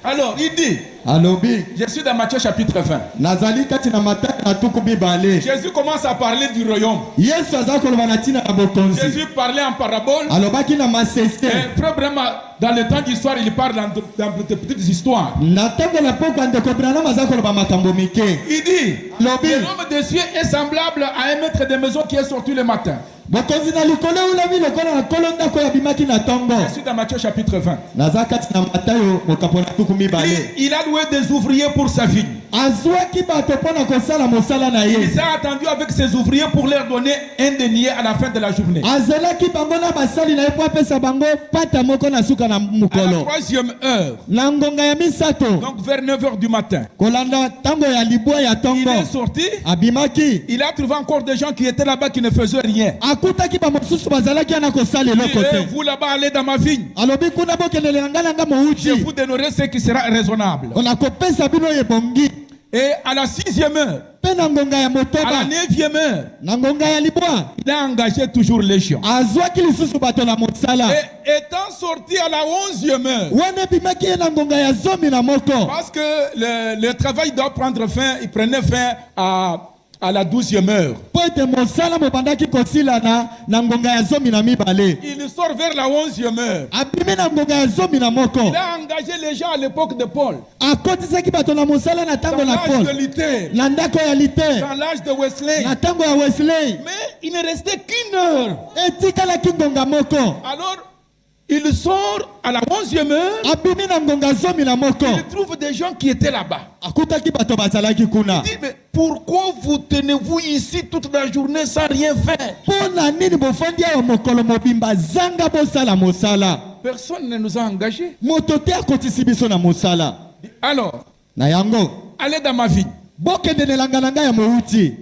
Alors, il dit, alobi je suis dans Matthieu chapitre 20. nazali kati na mataki na tuku mibale Jésus commence à parler du royaume. yesu aza koloba na ntina na bokonzi Jésus parlait en parabole. alobaki na masese Et frère vraiment, dans le temps d'histoire, il parle dans de petites histoires. na ntango na poko ya ndeko branam aza koloba makambo mike Il dit, lobi l'homme des cieux est semblable à un maître de maison qui est sorti le matin. bokonzi na likolo eulami lokola na nkolo ndako oyo abimaki na ntongo Je suis dans Matthieu chapitre 20. naza kati na matayo mokapo na tuku mibale Il a loué des ouvriers pour sa vigne. azwaki bato mpona kosala mosala na Il ye. s'est attendu avec ses ouvriers pour leur donner un denier à la fin de la journée. azelaki bango na basali na ye mpo apesa bango pata moko na suka na À la mokolo. 3e heure, Na ngonga ya misato donc vers 9 heures du matin, kolanda ntango ya libwa ya il ntongo est sorti. abimaki Il a trouvé encore des gens qui étaient là-bas qui ne faisaient rien. akutaki bamosusu bazalaki ana kosala Il eloko dit, te. eh, vous là-bas, allez dans ma vigne. alobi kuna bokendele na ngai na ngai Je mouti vous donnerai ce qui sera raisonnable. onakopesa bino ebongi. Et à la 6e heure, mpe na ngonga ya à la motoba 9e heure, na ngonga ya libwa il a engagé toujours les gens. azwaki lisusu bato na mosala Et étant sorti à la 11e heure, wana ebimaki ye na ngonga ya zomi na moko parce que le travail doit prendre fin, il prenait fin à la 12e heure. mpo ete mosala mobandaki kosilana na ngonga ya zomi na mibale. Il sort vers la 11e heure. abimi na ngonga ya zomi na moko Il a engagé les gens à l'époque de Paul, akotisaki bato na mosala na dans ntango na l'âge paul de Luther, na ndako ya liter dans l'âge de Wesley. na ntango ya wesley Mais il ne restait qu'une heure. etikalaki ngonga moko Alors, il sort à la 11e heure. abimi na ngonga zomi na moko Il trouve des gens qui étaient là-bas. akutaki bato bazalaki kuna. Il dit, mais pourquoi vous tenez-vous ici toute la journée sans rien faire? mpo na nini bofandi awa mokolo mobimba zanga bosala mosala? Personne ne nous a engagés. moto te akotisi biso na mosala. Alors, na yango allez dans ma vie. bokendelelanga na ngai ya mouti.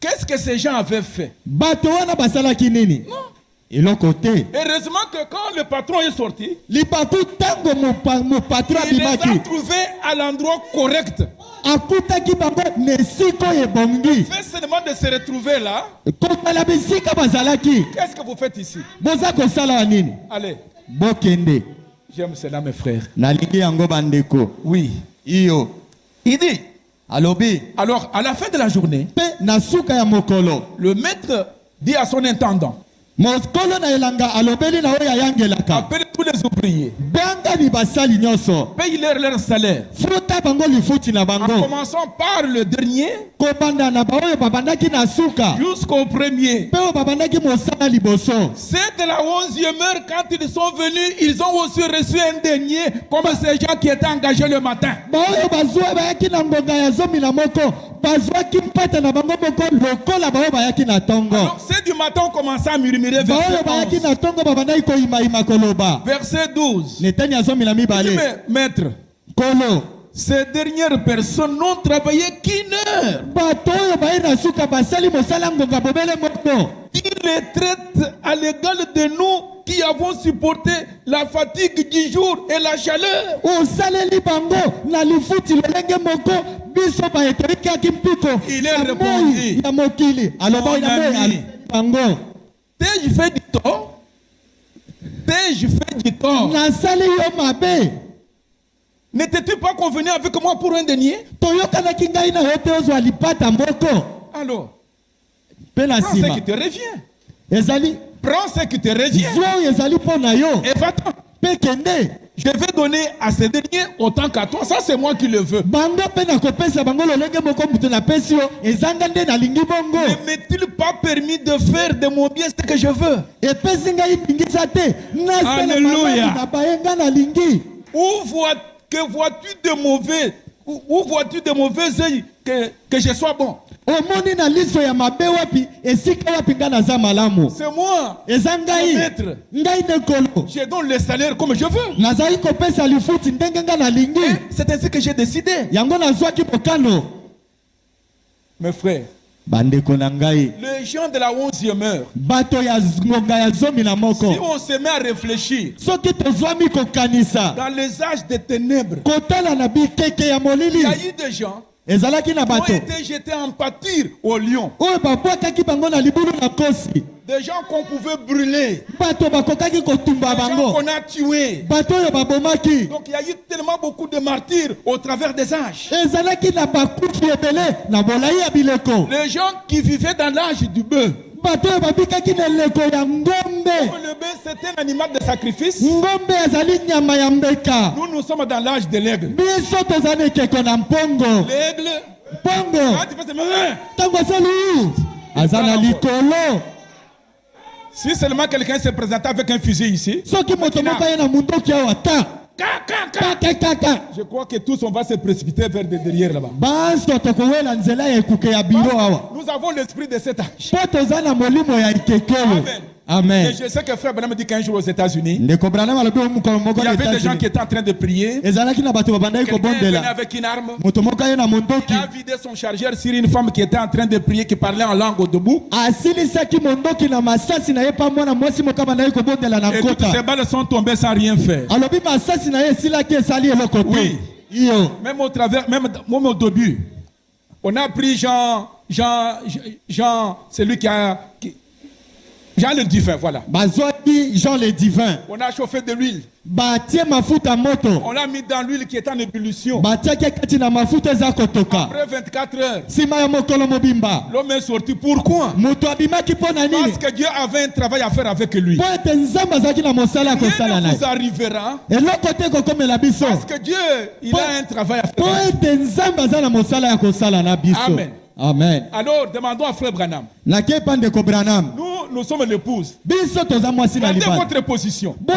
Qu'est-ce que ces gens avaient fait? bato wana basalaki nini? eloko te. Heureusement que quand le patron est sorti, lipaku ntango mopatron il les a abimaki trouvés à l'endroit correct. akutaki bango na esika oyo ebongi. Fait seulement de se retrouver là. kokala bisika bazalaki. Qu'est-ce que vous faites ici? boza kosala wa nini? Allez, bokende. j'aime cela mes frères. nalingi yango bandeko. Oui. iyo Il dit, alobi alors à la fin de la journée, mpe na suka ya mokolo le maître dit à son intendant, mokolo na elanga alobeli na oyo ayangelaka appelez tous les ouvriers, bengani basali nyonso paye-leur leur salaire. futa bango lifuti na En bango commençant par le dernier kobanda na baoyo babandaki na suka jusqu'au premier. mpe oyo babandaki mosala liboso. C'est de la 11e heure quand ils sont venus, ils ont aussi reçu un denier comme ces gens qui étaient engagés le matin. baoyo bazwa bayaki na ngonga ya zomi na moko bazwaki mpata na bango moko lokola baoyo bayaki na ntongo. Alors c'est du matin on commençait à murmurer. baoyo Verset bayaki 11. na ntongo babandaki koyimayima koloba. Verset 12. netani ya zomi na Il dit, mibale mais maître, kolo ces dernières personnes n'ont travaillé qu'une heure. bato oyo baye na suka basali mosala ngonga bobele moko. Il les traite à l'égal de nous qui avons supporté la fatigue du jour et la chaleur. osaleli bango na lifuti lolenge moko biso baetoyikaki mpiko Il ya est moi répondit, ya mokili aloba mon na moi ami. alobeli bango T'ai-je fait du tort? T'ai-je fait du tort? nasali yo mabe N'étais-tu pas convenu avec moi pour un denier? toyokanaki ngai na yo te ozwa lipata moko. Alors, mpe na prends ce nsima qui te revient. ezali Prends ce qui te revient. zwa oyo ezali mpo na yo Et va-t'en. mpe kende. Je vais donner à ces derniers autant qu'à toi. Ça, c'est moi qui le veux. bango mpe nakopesa bango lolenge moko mutu napesi yo ezanga nde nalingi bongo. Ne m'est-il pas permis de faire de mon bien ce que je veux? epesi ngai ndingisa te nasala Alléluia. malamu na baye ngai nalingi. Que vois-tu de mauvais? Où vois-tu de mauvais œil que je sois bon? omoni na liso ya mabe wapi esika wapi ngai naza malamu. C'est moi. eza ngai Maître. ngai nde nkolo Je donne le salaire comme je veux. nazali kopesa lifuti ndenge ngai nalingi. C'est ainsi que j'ai décidé. yango nazwaki mokano. Mes frères, bandeko na ngai les gens de la 11e heure, bato ya ngonga ya zomi na moko si on se met à réfléchir soki tozwami kokanisa dans les âges des ténèbres, kotala na bikeke ya il molili y a eu des gens ezalaki na qui ont bato été jetés en pâture au lion. oyo babwakaki bango na libulu na kosi. Des gens qu'on pouvait brûler. bato bakokaki kotumba Des gens bango qu'on a tués. bato oyo babomaki. Donc il y a eu tellement beaucoup de martyrs au travers des âges. ezalaki na bakufi ebele na molai ya bileko. Les gens qui vivaient dans l'âge du bœuf. bato oyo babikaki na eleko ya ngombe. Le bœuf, c'est un animal de sacrifice. ngombe ezali nyama ya mbeka. Nous sommes dans l'âge de l'aigle. biso tozali ekeko na mpongo. L'aigle, mpongo quand tu fais ça, ntango asali aza na likolo. si seulement quelqu'un se présentait avec un fusil ici, soki moto moko aye na mundoki awa ta Je crois que tous on va se précipiter vers derrière là-bas. Nous avons l'esprit de cet âge. Amen. Amen. Et je sais que frère Branham dit qu'un jour aux États-Unis, il y avait des gens qui étaient en train de prier. Quelqu'un venait avec une arme. Il a vidé son chargeur sur une femme qui était en train de prier, qui parlait en langue debout. Et toutes ces balles sont tombées sans rien faire. Oui. Même au travers, même au début, on a pris Jean, celui qui a... Jean le divin, voilà. Jean le divin. On a chauffé de l'huile. On l'a mis dans l'huile qui est en ébullition. Après 24 heures, l'homme est sorti. Pourquoi? Parce que Dieu avait un travail à faire avec lui. Rien ne vous arrivera. Parce que Dieu, il a un travail à faire. Amen. Amen. Alors, demandons à frère Branham. Nous sommes l'épouse. Prenez votre position. Je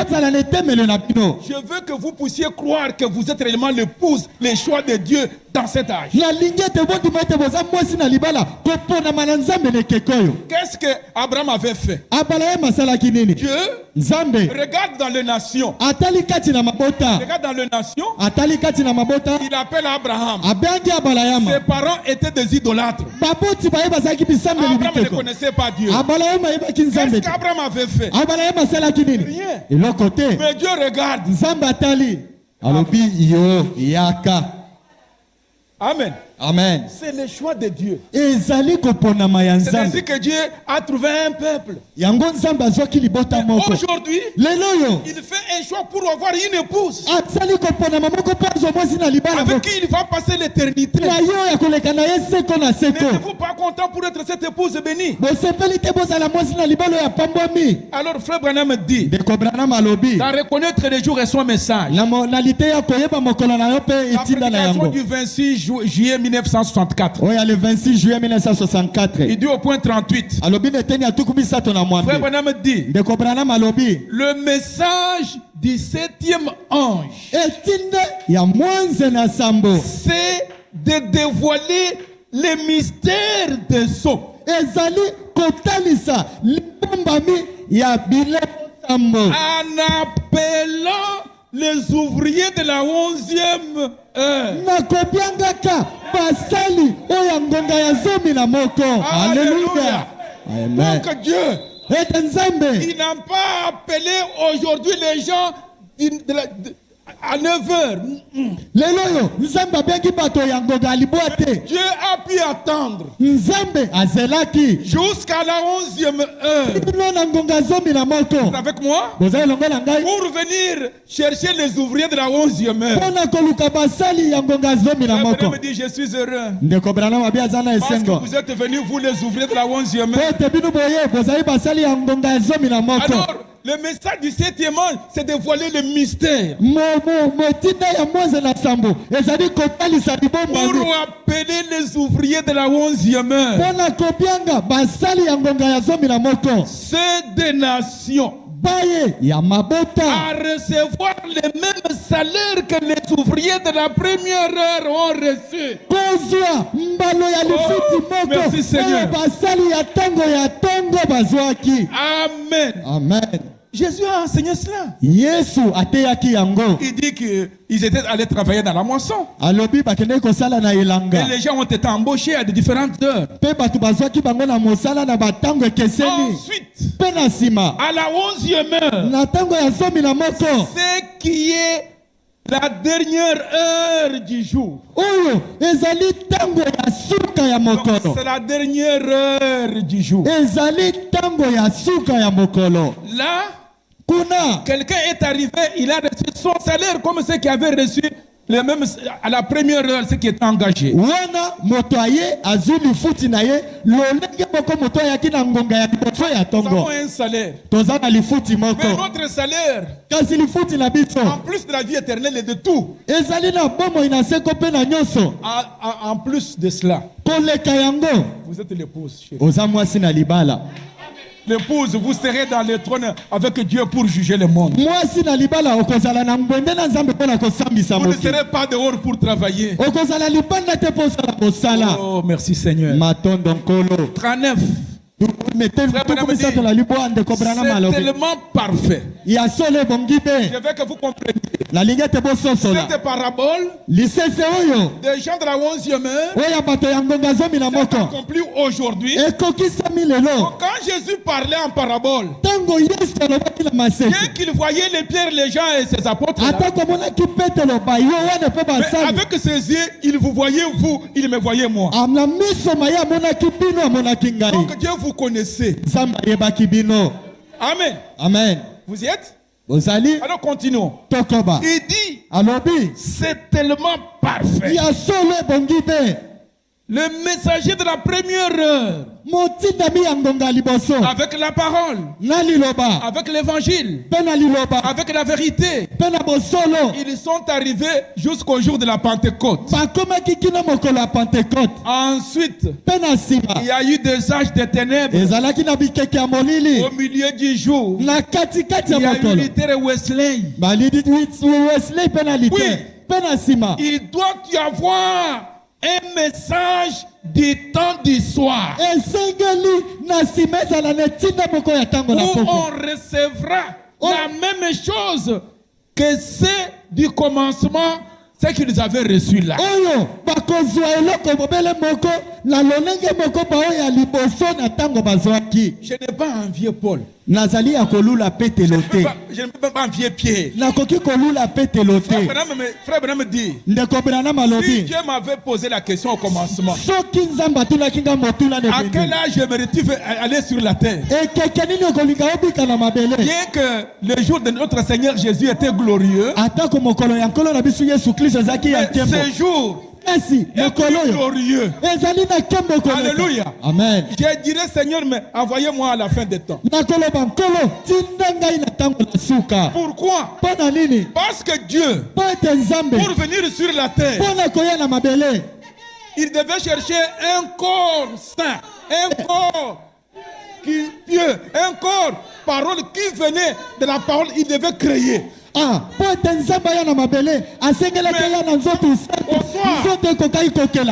veux que vous puissiez croire que vous êtes réellement l'épouse, les choix de Dieu dans cet âge. Qu'est-ce que Abraham avait fait? Dieu regarde dans les nations. Regarde dans les nations. Il appelle Abraham. Ses parents étaient des idolâtres. Abraham ne connaissait pas Dieu. Qu'est-ce qu'Abraham avait fait? Rien. Mais Dieu regarde. Amen. Amen. C'est le choix de Dieu. C'est ainsi que Dieu a trouvé un peuple. Aujourd'hui, il fait un choix pour avoir une épouse avec qui il va passer l'éternité. N'êtes-vous pas content pour être cette épouse bénie? Alors frère Branham dit, d'en reconnaître les jours et son message. L'application du 26 juillet 1964. Oui, le 26 juillet 1964. Il dit au point 38. Frère Branham dit, le message du 7e ange, c'est de dévoiler les mystères des sceaux. En appelant les ouvriers de la 11e heure. Alléluia. Donc Dieu, il n'a pas appelé aujourd'hui les gens à 9h. Dieu a pu attendre jusqu'à la 11e heure. Avec moi? Pour venir chercher les ouvriers de la 11e heure. Abraham me dit, je suis heureux. Parce que vous êtes venus, vous les ouvriers de la 11e heure. Alors, le message du 7e ange, c'est de dévoiler le mystère. Pour appeler les ouvriers de la 11e heure. C'est des nations à recevoir les mêmes salaires que les ouvriers de la première heure ont reçu. Merci Seigneur. Amen. Amen. Jésus a enseigné cela. Il dit qu'ils étaient allés travailler dans la moisson. Et les gens ont été embauchés à de différentes heures. Ensuite, à la 11e heure, ce qui est la dernière heure du jour. C'est la dernière heure du jour. Là, quelqu'un est arrivé, il a reçu son salaire comme ceux qui avaient reçu les mêmes à la première heure, ceux qui étaient engagés. Nous avons un salaire. Mais notre salaire, en plus de la vie éternelle et de tout, en plus de cela, vous êtes l'épouse, chérie. l'épouse, vous serez dans le trône avec Dieu pour juger le monde. mwasi na libala okozala na ngwende na nzambe mpona kosambisa Vous ne mokili. serez pas dehors pour travailler. Okozala libanda te mpo osala mosala. Oh, merci Seigneur. Matondo nkolo. 39. C'est tellement parfait. Je veux que vous compreniez. Cette parabole des gens de la 11e heure s'est accomplie aujourd'hui. Quand Jésus parlait en parabole, bien qu'il voyait les pierres, les gens et ses apôtres là, mais avec ses yeux, il vous voyait vous, il me voyait moi. Donc Dieu vous connaissez. Amen. Amen. Vous y êtes? Alors continuons. Il dit, c'est tellement parfait. Le messager de la première heure, avec la parole, avec l'évangile, avec la vérité, ils sont arrivés jusqu'au jour de la Pentecôte. Ensuite, il y a eu des âges de ténèbres. Au milieu du jour, il y a eu Luther et Wesley. Oui, il doit y avoir un message du temps du soir où on recevra la même chose que c'est du commencement, ce qu'ils avaient reçu là. Je n'ai pas envié Paul. Je ne peux pas envier Pierre. Frère Branham me dit, si Dieu m'avait posé la question au commencement, à quel âge j'aimerais-tu aller sur la terre? Bien que le jour de notre Seigneur Jésus était glorieux, ce jour est glorieux. Alléluia. Amen. Je dirais, Seigneur, mais envoyez-moi à la fin des temps. Pourquoi? Parce que Dieu, pour venir sur la terre, il devait chercher un corps saint, un corps pieux, un corps parole qui venait de la parole, il devait créer.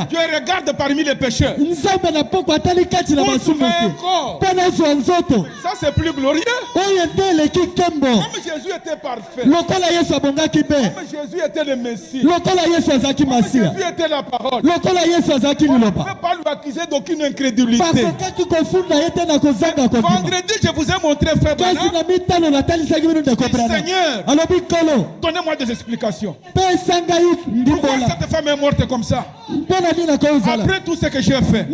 Dieu regarde parmi les pécheurs. Ça c'est plus glorieux. Comme Jésus était parfait. Comme Jésus était le Messie. Comme Jésus était la parole. On ne peut pas lui accuser d'aucune incrédulité. Vendredi, je vous ai montré, frère Branham. Seigneur, donnez-moi des explications. Pourquoi cette femme est morte comme ça? Après tout ce que j'ai fait.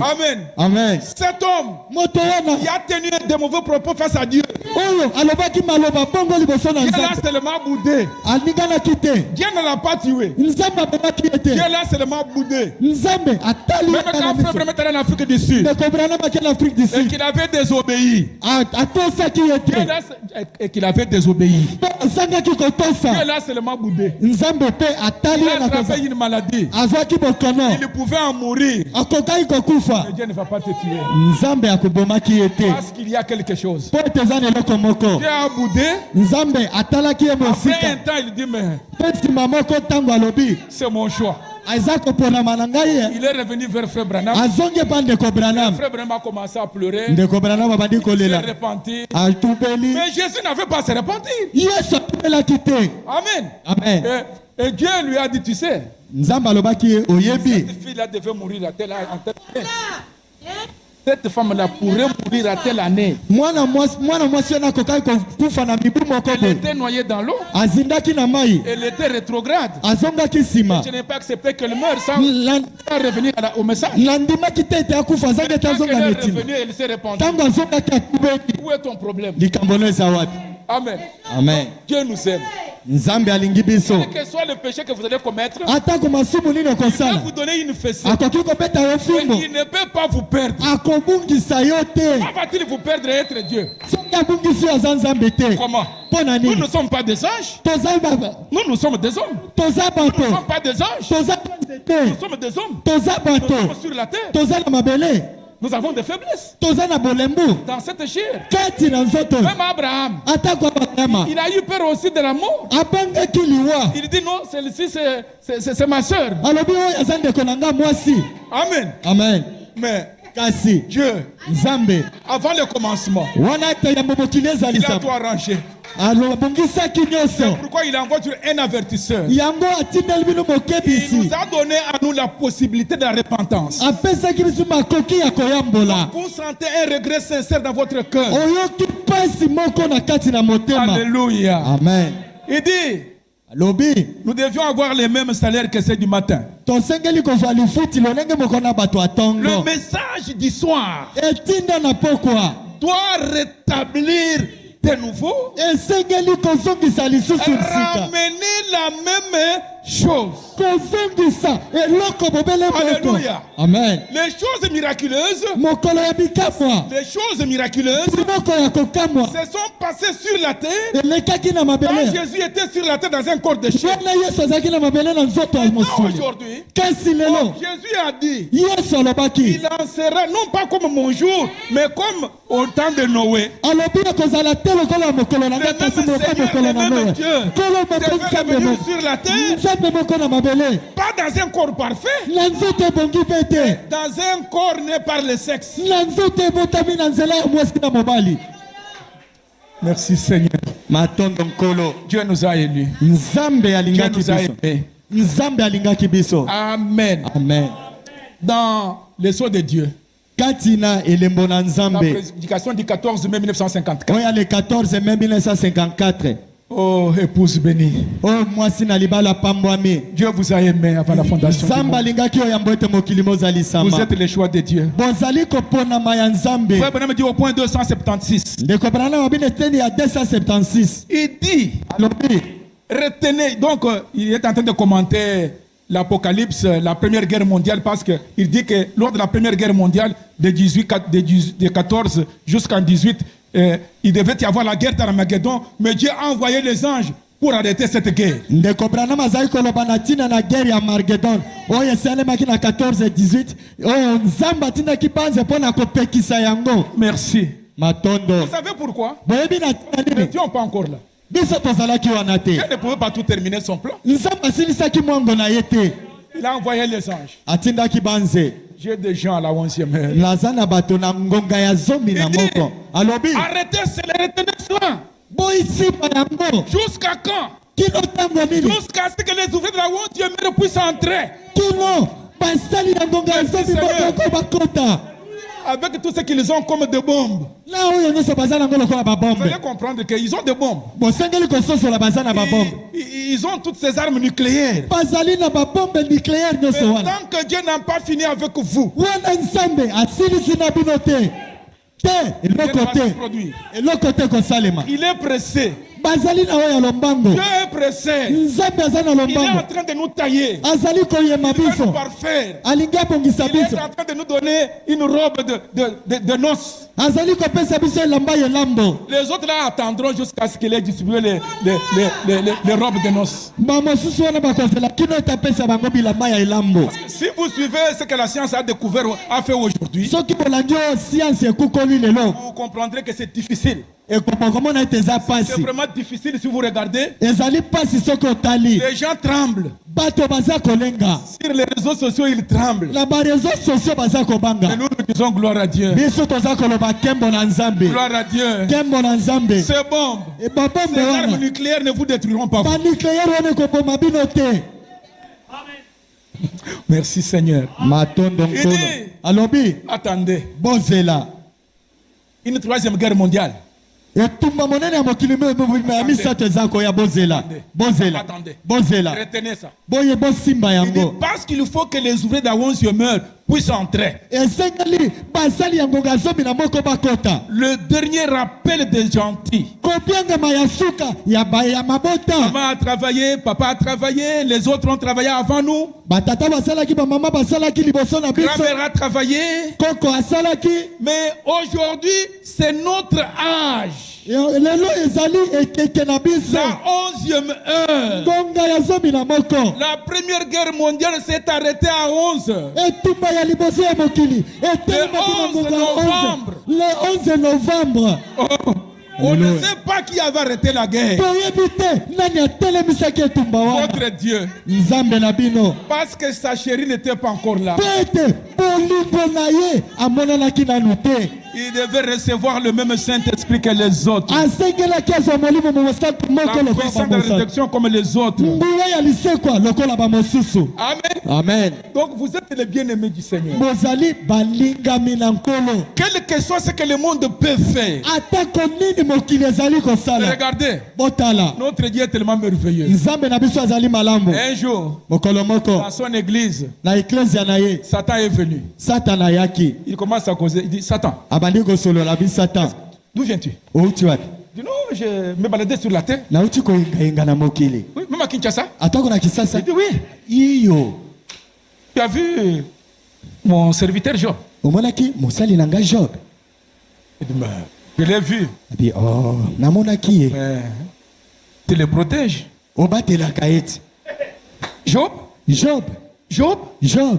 Amen. Amen. Cet homme qui a tenu de mauvais propos face à Dieu, Dieu l'a seulement boudé. Dieu ne l'a pas tué. Dieu l'a seulement boudé. Même quand frère Branham était en Afrique du Sud et qu'il avait désobéi, et qu'il avait désobéi, Dieu l'a seulement boudé. Il a attrapé une maladie. Il pouvait en mourir. Mais Dieu ne va pas te tuer. Parce qu'il y a quelque chose. Dieu a boudé. Après un temps, il dit, mais c'est mon choix. Il est revenu vers Frère Branham. Frère Branham a commencé à pleurer. Il s'est repenti. Mais Jésus n'avait pas à se repentir. Amen. Amen. Et Dieu lui a dit, tu sais, cette fille-là devait mourir à telle année. Cette femme-là pourrait mourir à telle année. Elle était noyée dans l'eau. Elle était rétrograde. Je n'ai pas accepté qu'elle meure sans revenir au message. Mais quand elle est revenue, elle s'est répandue. Où est ton problème? Amen. Amen. Dieu nous aime. Quel que soit le péché que vous allez commettre, il va vous donner une fessée. Et il ne peut pas vous perdre. Comment va-t-il vous perdre et être Dieu? Comment? Nous ne sommes pas des anges. Nous sommes des hommes. Nous ne sommes pas des anges. Nous sommes des hommes. Nous sommes sur la terre. Nous avons des faiblesses toza na bolembu dans cette chair. kati na nzoto. Même Abraham, Atako Abrahama il a eu peur aussi de la mort. abangaki liwa. Il dit non, celle-ci c'est ma soeur. Alobi oyo aza ndeko na nga mwasi. Amen. Amen. Mais Kasi Dieu, Nzambe avant le commencement, wana ete ya mokili il a ezalisa tout arrangé. alobongisaki nyonso Pourquoi il envoie toujours un avertisseur? yango atindeli bino Il mokebisi nous a donné à nous la possibilité de la repentance. apesaki biso makoki ya koyambola. Vous sentez un regret sincère dans votre cœur. Oyoki pasi moko na kati na motema. Alléluia. Amen. Il dit, Alobi nous devions avoir les mêmes salaires que ceux du matin. tosengeli kozwa lifuti lolenge moko na bato ya Le tongo. message du soir Etinda na pokwa doit rétablir de nouveau, esengeli kozongisa lisusu nsika. ramener la même chose. Kozongisa eloko bobele moko. Alléluia. Amen. Les choses miraculeuses, Mokolo ya bikamwa les choses miraculeuses moko ya kokamwa se sont passées sur la terre elekaki na quand mabele. Jésus était sur la terre dans un corps de chair. Wana Yesu azalaki na mabele na nzoto ya mosuli. Aujourd'hui, Kasi lelo Jésus a dit, Yesu alobaki il en sera non pas comme mon jour, mais comme au temps de Noé. alobi ekozala te lokola mokolo na nga kasi moko mokolo na Noe. Kolo moko devait nzambe revenir moko sur la terre, nzambe moko na mabele pas dans un corps parfait, na nzoto ebongi mpe te dans un corps né par le sexe. na nzoto ebotami na nzela ya mwasi na mobali. Merci Seigneur. Matondo nkolo Dieu nous a élus. nzambe Dieu alingaki nous a biso. aimés. Nzambe alingaki biso. Amen. Amen. Dans les sceaux de Dieu, Kati na elembo na la nzambe prédication du 14 mai 1954. oya le 14 mai 1954. Oh, épouse bénie. Oh mwasi na libala pambwami. Dieu vous a aimé avant la fondation du Nzambe monde. alingaki oyo yambo ete mokili Vous mozalisama. êtes le choix de Dieu. Bozali koponama ya nzambe. Frère Branham dit au point 276. ndeko Branham abine teni ya 276 Il dit, alobi retenez, donc il est en train de commenter l'Apocalypse, la première guerre mondiale, parce qu'il dit que lors de la première guerre mondiale, de 14 jusqu'en 18, il devait y avoir la guerre d'Armageddon, mais Dieu a envoyé les anges pour arrêter cette guerre. ndeko Branham azali koloba na ntina na guerre ya Armageddon oyo esalemaki na 14-18 oyo nzambe atindaki banze mpo na kopekisa yango. Merci. Matondo Vous savez pourquoi? boyebi na ntina Nous nini n'étions pas encore là. biso tozalaki wana te. Dieu ne pouvait pas tout terminer son plan. nzambe asilisaki mwango na ye te Il a envoyé les anges. atindaki banze. J'ai des gens à la 11e heure. naza na bato na ngonga ya zomi na moko alobi Arrêtez cela, retenez cela. boyisimba yango Jusqu'à quand? kino ntango nini Jusqu'à ce que les ouvriers de la 11e heure puissent entrer. kino basali na ngonga ya zomi bakoko bakota Avec tout ce qu'ils ont comme de bombes. na oyo nyonso baza nango lokola Vous babombe allez comprendre qu'ils ont des bombes. bosengeli kososola baza na babombe Ils ont toutes ces armes nucléaires. bazali na babombe nucléaire Mais nyonso wana tant que Dieu n'a pas fini avec vous, wana nzambe asilisi na bino te te il ne eloko va pas se te produire. eloko te kosalema Il est pressé. bazali na oyo ya lombango Dieu est pressé. nzambe aza na Il est en lombango train de nous tailler. azali koyema Il veut biso nous parfaire. alingi abongisa Il est biso en train de nous donner une robe de noces. azali kopesa biso elamba ya elambo. Les autres là attendront jusqu'à ce qu'il ait distribué les robes de noces. bamosusu wana bakozela kino ete apesa bango bilamba ya elambo. Si vous suivez ce que la science a découvert, a fait aujourd'hui, soki bolandi oyo sianse ekukoli lelo vous comprendrez que c'est difficile. ekokomona ete eza C'est pasi vraiment difficile si vous regardez. ezali pasi soki otali Les gens tremblent. bato baza kolenga Sur les réseaux sociaux, ils tremblent. na bareseau sociaux baza Et kobanga nous nous disons gloire à Dieu. biso toza koloba nkembo na nzambe Gloire à Dieu. nkembo na nzambe Ces bombes, babombe ces armes wana nucléaires ne vous détruiront pas. banucléaire wana ekoboma bino te. Merci Seigneur. matondo nkolo Idi. alobi Attendez. bozela Une troisième guerre mondiale. etumba monene ya mokili ya misato eza koya bozela bozela Attendez. bozela Retenez ça. boye bosimba Il dit, yango parce qu'il faut que les ouvriers d'Awons meurent puissent entrer. esengeli basali ya ngonga zomi na moko bakota Le dernier rappel des gentils. kopiangama ya suka ya mabota. Maman a travaillé, papa a travaillé, les autres ont travaillé avant nous. batata basalaki bamama basalaki liboso na biso Grand-mère a travaillé. koko asalaki Mais aujourd'hui, c'est notre âge. lelo ezali ekeke na biso La 11e heure. ngonga ya zomi na moko La première guerre mondiale s'est arrêtée à 11 heures. etumba ya liboso ya mokili etelemaki na 11 ngonga ya 11 novembre. le 11 novembre Oh, on ne sait pas qui avait arrêté la guerre. toyebi te nani atelemisaki etumba wana Votre Dieu. nzambe na bino Parce que sa chérie n'était pas encore là. mpo ete bolingo na ye amonanaki nanu te Il devait recevoir le même Saint-Esprit que les autres. asengelaki azwa molimo mosantu moko La lokola puissance de bamosantu rédemption comme les autres. nguya ya lisekwa lokola bamosusu Amen. amen Donc vous êtes les bien-aimés du Seigneur. bozali balingami na nkolo Quel que soit ce que le monde peut faire. atako nini mokili ezali kosala Regardez, botala notre Dieu est tellement merveilleux. nzambe na biso azali malamu Un jour, mokolo moko dans son église, na eklezia na ye Satan est venu. satana ayaki Il commence à causer. Il dit, Satan, abandi kosolola bi satan d'où viens-tu? outi wapi Il dit, non, je me baladais sur la terre. nauti koyengayenga na mokili Oui, même à Kinshasa. atako na kisasa Il dit, oui, iyo tu as vu mon serviteur Job? omonaki mosali na ngai job Il dit, mais je l'ai vu. abi oh namonaki ye Mais tu le protèges. obatelaka ete Job? job Job? job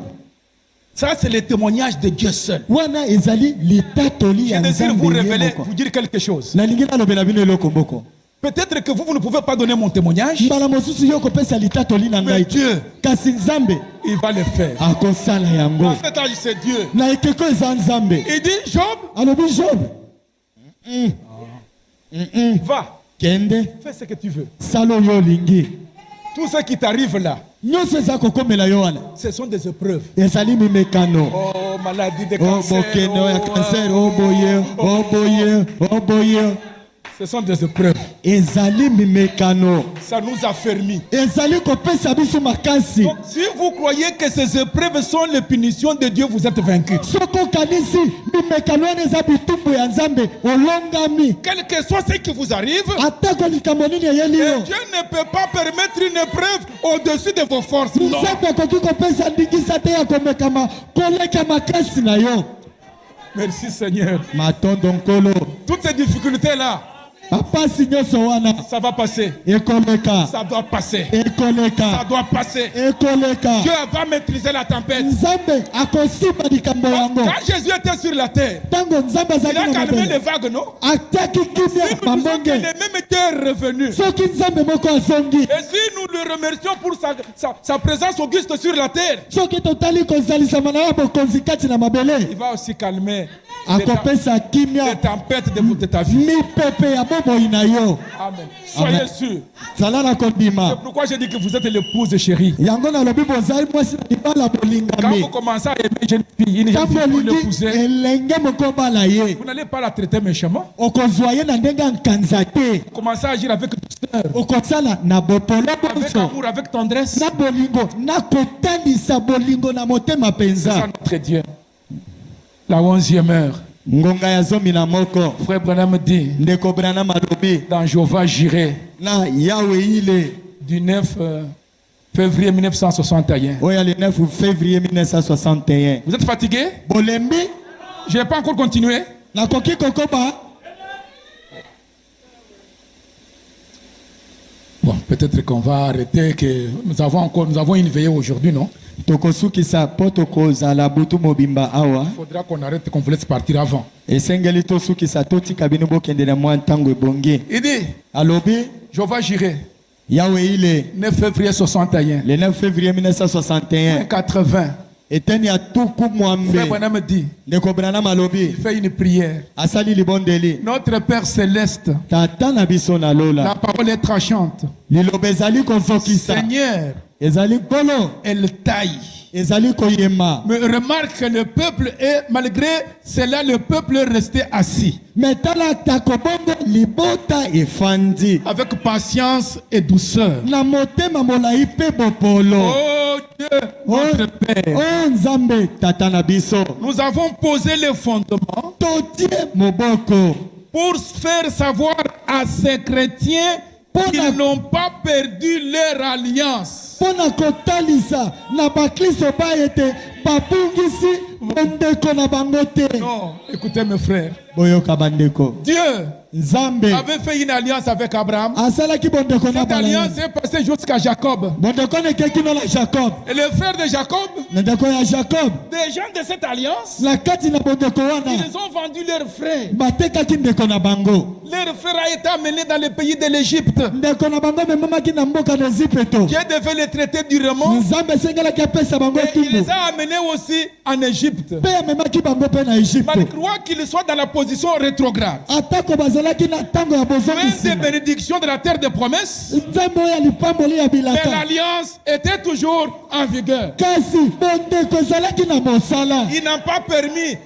Ça, c'est le témoignage de Dieu seul. wana ezali litatoli Je ya désire vous nzambe ye révéler, moko vous dire quelque chose. nalingi nalobela bino eloko moko Peut-être que vous ne pouvez pas donner mon témoignage, mbala mosusu yo kopesa litatoli na mais ngai Dieu, kasi nzambe il va le faire. akosala yango Dans cet âge, c'est Dieu. na ekeko eza nzambe Il dit, Job, alobi job va, kende fais ce que tu veux. sala oyo olingi Tout ce qui t'arrive là, nyonso eza kokomela yo wana ce sont des épreuves. ezali mimekano Oh, maladie de o cancer. bokende oyo ya oh, kanser oboye oboye oboye Ce sont des épreuves. ezali mimekano Ça nous a fermis. ezali kopesa biso makasi Donc, si vous croyez que ces épreuves sont les punitions de Dieu, vous êtes vaincus. soki okanisi mimekano wana eza bitumbu ya nzambe olongami Quel que soit ce qui vous arrive, atako likambo nini eyeli yo Dieu ne peut pas permettre une épreuve au-dessus de vos forces. Non. nzambe akoki kopesa ndingisa te ya komekama koleka makasi na yo Merci Seigneur. matondo nkolo Toutes ces difficultés-là, bapasi nyonso wana ça va passer. ekoleka Ça doit passer. Ça ekoleka doit passer. ekoleka Dieu va maîtriser la tempête. nzambe akosimba likambo yango Quand Jésus était sur la terre, ntango nzambe il azalaki a na calmé les mabele vagues, non? atiaki kimia Si nous disons que mambonge les mêmes terres revenues, soki nzambe moko azongi et si nous le remercions pour sa présence auguste sur la terre, soki totali kozalisama na ya bokonzi kati na mabele il va aussi calmer akopesa les kimia tempêtes de ta vie. mipepe ya bomoi na yo Amen. Soyez Amen. sûrs. zala na C'est kondima pourquoi je dis que vous êtes l'épouse chérie. yango nalobi bozali mwasi na libala Quand bolingami vous commencez à aimer une jeune fille, une jeune ntango fille pour olingi l'épouser, elenge moko obala ye vous n'allez pas la traiter méchamment. okozwa ye na ndenge ya nkanza te Vous commencez à agir avec douceur, okosala na bopolo avec bonso amour, avec tendresse. na bolingo na kotandisa bolingo na motema C'est ça mpenza notre Dieu. La 11e heure. ngonga ya zomi na moko Frère Branham dit ndeko branam alobi dans Jéhovah Jireh na yawe ile du 9 février 1961. oyo ya le 9 février 1961 Vous êtes fatigué? bolembi Je n'ai pas encore continué. nakoki kokoba Bon, peut-être qu'on va arrêter, que nous avons une veillée aujourd'hui, non? tokosukisa mpo tokozala butu mobimba awa Il faudra qu'on arrête, qu'on vous laisse partir avant. esengeli tosukisa totika bino bokende na mwa ntango ebongi Il dit, alobi Jéhovah Jireh, yawe ile 9 février 61, le 9 février 1961 80. eteni ya tuku mwambe Frère Branham dit, ndeko branam alobi il fait une prière. asali libondeli Notre Père Céleste, tata na biso na la lola parole est tranchante. liloba ezali kozokisa Seigneur, ezali nkolo elle taille. ezali koyema Mais remarque que le peuple est, malgré cela, le peuple est resté assis. me tala takobongo libota efandi Avec patience et douceur. na motema molai mpe bopolo Oh Dieu, notre Père. o nzambe tata na biso Nous avons posé les fondements totie moboko pour faire savoir à ces chrétiens qu'ils n'ont pas perdu leur alliance. mpo na kotalisa na baklisto ba ete babungisi bandeko na bango te Non, écoutez mes frères. boyoka bandeko Dieu Nzambe avait fait une alliance avec Abraham. asalaki bondeko na Cette bala alliance est passée jusqu'à Jacob. bondeko nekeki na Jacob Et le frère de Jacob, ndeko ya Jacob des gens de cette alliance, na kati na bondeko wana ils ont vendu leur frère. batekaki ndeko na bango Leur frère a été amené dans le pays de l'Égypte. ndeko na bango memamaki na mboka na Ezipito Dieu devait les traiter durement. Nzambe asengelaki apesa bango Et il etumbu les a amenés aussi en Égypte. mpe amemaki bango mpe na Egypte Malgré qu'ils soient dans la position rétrograde. atako bazalaki na ntango ya Loin des bozongisina bénédictions de la terre de promesses. nzambe oyo ya lipamboli ya Mais bilaka l'alliance était toujours en vigueur. kasi bondeko ezalaki na mosala Ils n'ont pas permis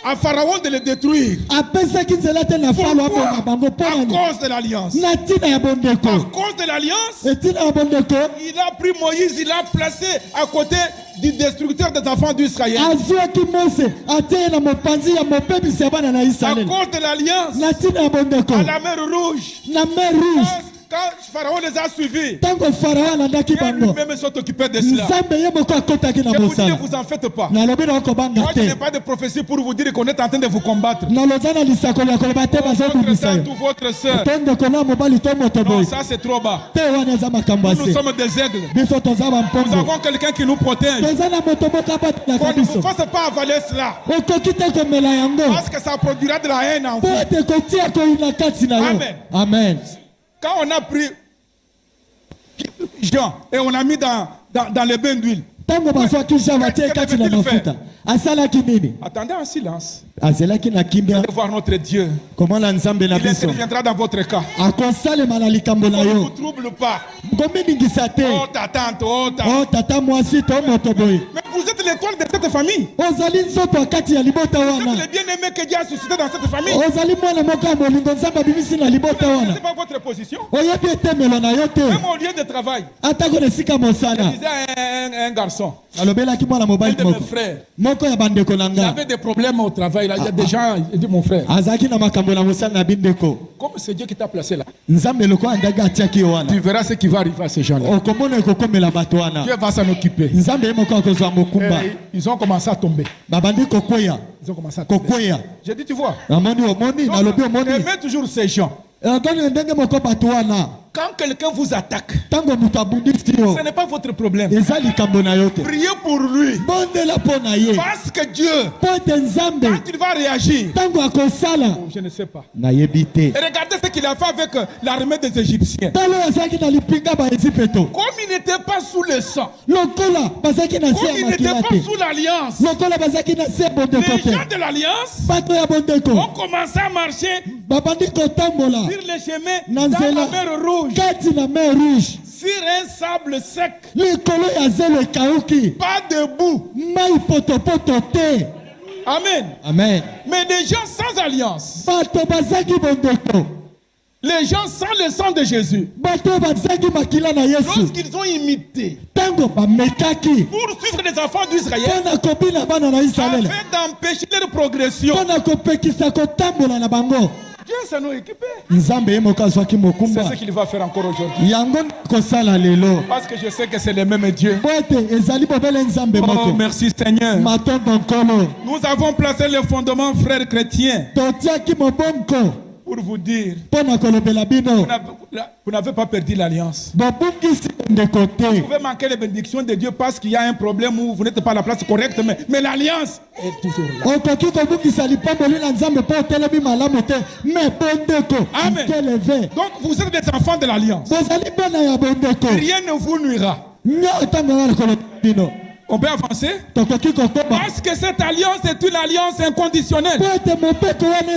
à Pharaon de le détruire. apesaki nzela te na falo abonga bango mpo À nani cause de l'alliance. na ntina ya À bondeko cause de l'alliance, etina ya bondeko il a pris Moïse, il l'a placé à côté du destructeur des enfants d'Israël. azwaki mose atie ye na mopanzi ya mobebisi ya bana na À Israele cause de l'alliance, na ntina ya bondeko à la mer Rouge, na mer rouge quand Pharaon les a suivis, ntango farao alandaki Dieu bango lui-même s'est occupé de cela. nzambe ye moko akotaki na Je vous dis, mosala ne vous en faites pas. nalobi na okobanga Moi, je n'ai te pas de prophétie pour vous dire qu'on est en train de vous combattre. naloza na lisakoli ya koloba te Votre bazobundisa soeur, yo tout votre soeur. to ndeko na mobali to moto Non, boye ça c'est trop bas. te wana eza makambo ya Nous se sommes des aigles. biso toza Nous bampongo avons quelqu'un qui nous protège. toza na moto moko abatilaka Qu'on ne vous biso fasse pas avaler cela. okoki te komela yango Parce que ça produira de la haine en po vous. ete kotia koyina kati na yo Amen. amen Quand on a pris Jean et on a mis dans le bain d'huile. ntango bazwaki jean batie kati na mafuta asalaki nini Attendez en silence. azelaki na kimia De voir notre Dieu. komona nzambe na Il biso interviendra dans votre cas. akosalema na likambo na On ne vous yo trouble pas. kominingisa te Oh ta tante, oh ta. o tata mwasi to moto boye Mais vous êtes l'étoile de cette famille. ozali nzoto ya kati ya libota Vous êtes wana le bien-aimé que Dieu a suscité dans cette famille. ozali mwana moko ya molingo nzambe abimisi na libota Ce wana n'est pas votre position. oyebi etemelo na yo te Même au lieu de travail. atako na esika Je mosala disais à un garçon, alobelaki mwana un mobali de mes moko frères, moko ya bandeko na il nga avait des problèmes au travail. Là. Il y a des gens, il dit mon frère, azalaki na makambo na mosala na bindeko comme c'est Dieu qui t'a placé là, nzambe lokola andaki atiaki yo wana tu verras ce qui va arriver à ces gens-là. okomona ekokomela bato wana Dieu va s'en occuper. nzambe ye moko akozwa mokumba Et ils ont commencé à tomber. babandi kokweya Ils ont commencé à tomber. kokweya J'ai dit, tu vois, amoni omoni nalobi omoni aimez toujours ces gens. toni ndenge moko bato wana Quand quelqu'un vous attaque, ntango moto abundisi yo ce n'est pas votre problème. eza likambo na yo te Priez pour lui. bondela mpo na ye Parce que Dieu, mpo ete nzambe quand il va réagir, ntango akosala je ne sais pas. nayebi te Et regardez ce qu'il a fait avec l'armée des Égyptiens. talo oyo azalaki na lipinga baezipeto Comme il n'était pas sous le sang, lokola bazalaki na se comme ya il n'était makila pas te sous l'alliance, lokola bazalaki na se ya bondeko les te gens de l'alliance bato ya bondeko ont commencé à marcher babandi kotambola sur le chemin na dans la nzela mer Rouge, kati na mer rouge sur un sable sec, likolo ya zelo ekauki pas debout. mai potopoto te Amen. amen Mais des gens sans alliance, bato bazalaki bondeko les gens sans le sang de Jésus, bato bazalaki makila na yesu lorsqu'ils ont imité ntango bamekaki pour suivre les enfants d'Israël, mpo na kobina bana na israele afin d'empêcher leur progression, mpo na kopekisa kotambola na bango Dieu s'en est occupé. nzambe ye moko azwaki C'est mokumba ce qu'il va faire encore aujourd'hui. yango kosala lelo Parce que je sais que c'est le même Dieu. po ete ezali bobele nzambe Oh, moko merci Seigneur. matondo nkolo Nous avons placé le fondement, frères chrétiens, totiaki mobongo pour vous dire, mpo na kolobela bino vous n'avez pas perdu l'alliance. bobungisi ndeko te Vous pouvez manquer les bénédictions de Dieu parce qu'il y a un problème où vous n'êtes pas à la place correcte, mais l'alliance est toujours là. okoki kobungisa lipamboli na nzambe mpo otelemi malamu te me bondeko Amen. keleve Donc vous êtes des enfants de l'alliance. bozali bana ya bondeko Rien ne vous nuira. nyo ntango wana kolobela bino On peut avancer? tokoki kokoba Parce que cette alliance est une alliance inconditionnelle. po ete mopeko wana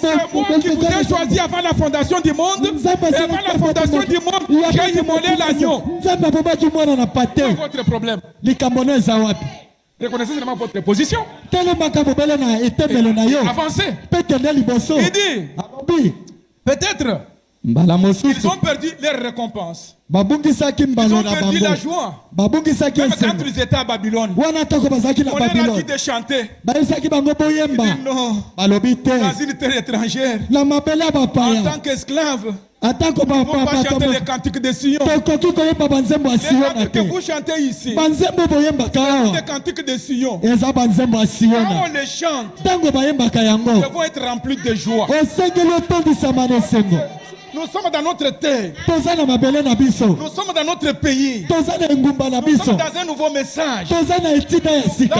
C'est moi qui vous ai choisi avant la fondation du monde. Et avant la fondation du monde, j'ai immolé l'agneau. nzambe abomaki mwana na Quel est pate votre problème? likambo no eza wapi Reconnaissez seulement votre position. telemaka bobele na etemelo na yo Avancez. mpe kende liboso Il dit, alobi peut-être Ils ont perdu leur récompense. Ils ont perdu la joie. Même quand ils étaient à Babylone, on leur a dit de chanter. Ils disent non, dans une terre étrangère, en tant qu'esclaves, on ne peut pas chanter les cantiques de Sion. Les cantiques que vous chantez ici, les cantiques de Sion, quand on les chante, nous devons être remplis de joie. Nous sommes dans notre terre. Nous sommes dans notre pays. Nous sommes dans un nouveau message. Là,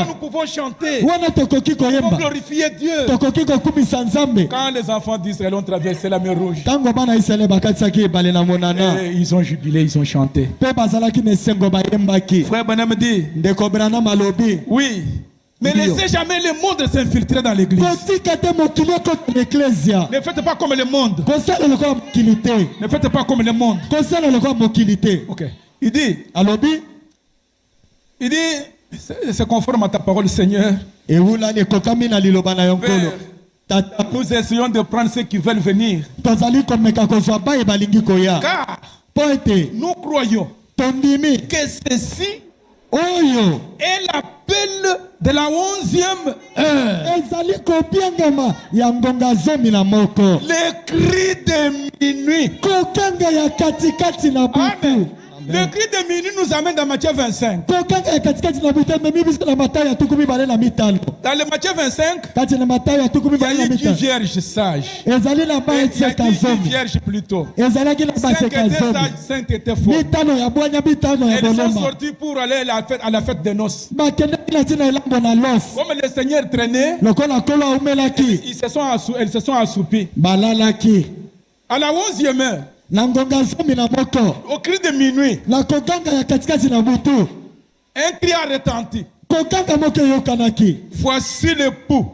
nous pouvons chanter. Nous pouvons glorifier Dieu. Quand les enfants d'Israël ont traversé la mer Rouge, et ils ont jubilé, ils ont chanté. Frère Branham dit, oui. Mais ne laissez jamais le monde s'infiltrer dans l'église. Ne faites pas comme le monde. Ne faites pas comme le monde. Ok. Il dit, c'est conforme à ta parole, Seigneur. Nous essayons de prendre ceux qui veulent venir. Car nous croyons que ceci est l'appel de la 11e heure. Le cri de minuit. Amen. Le cri de minuit nous amène dans Matthieu 25. Dans le Matthieu 25, il y a eu 10 vierges sages. Il y a eu 10 vierges plutôt. 5 étaient sages, 5 étaient folles. Elles sont sorties pour aller à la fête des noces. Comme le Seigneur traînait, elles se sont assoupies. À la 11e heure, au cri de minuit, un cri a retenti. Voici l'époux.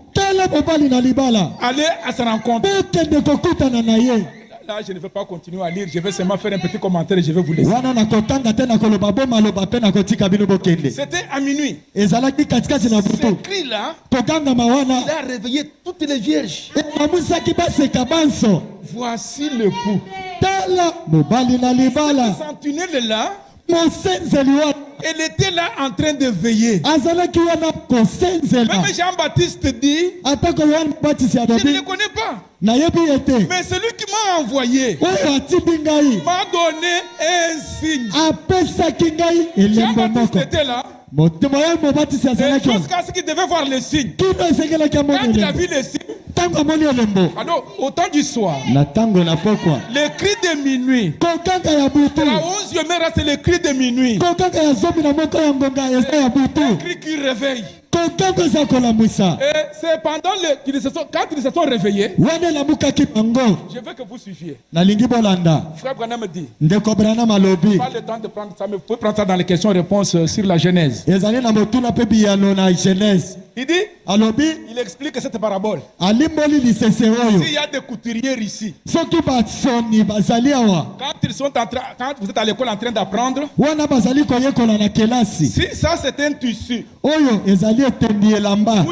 Allez à sa rencontre. Là, je ne vais pas continuer à lire. Je vais seulement faire un petit commentaire et je vais vous laisser. C'était à minuit. Ce cri-là, il a réveillé toutes les vierges. Voici l'époux. Cette sentinelle-là, elle était là en train de veiller. Même Jean-Baptiste dit, je ne le connais pas. Mais celui qui m'a envoyé m'a donné un signe. Jean-Baptiste était là. Jusqu'à ce qu'il devait voir le signe. Quand il a vu le signe, alors, au temps du soir, le cri de minuit, la 11e heure, c'est le cri de minuit. Un cri qui réveille. Et c'est pendant quand ils se sont réveillés, je veux que vous suiviez. Frère Branham dit, pas le temps de prendre ça, mais vous pouvez prendre ça dans les questions-réponses sur la Genèse. Il dit, il explique cette parabole. S'il y a des couturiers ici, quand vous êtes à l'école en train d'apprendre, si ça c'est un tissu, vous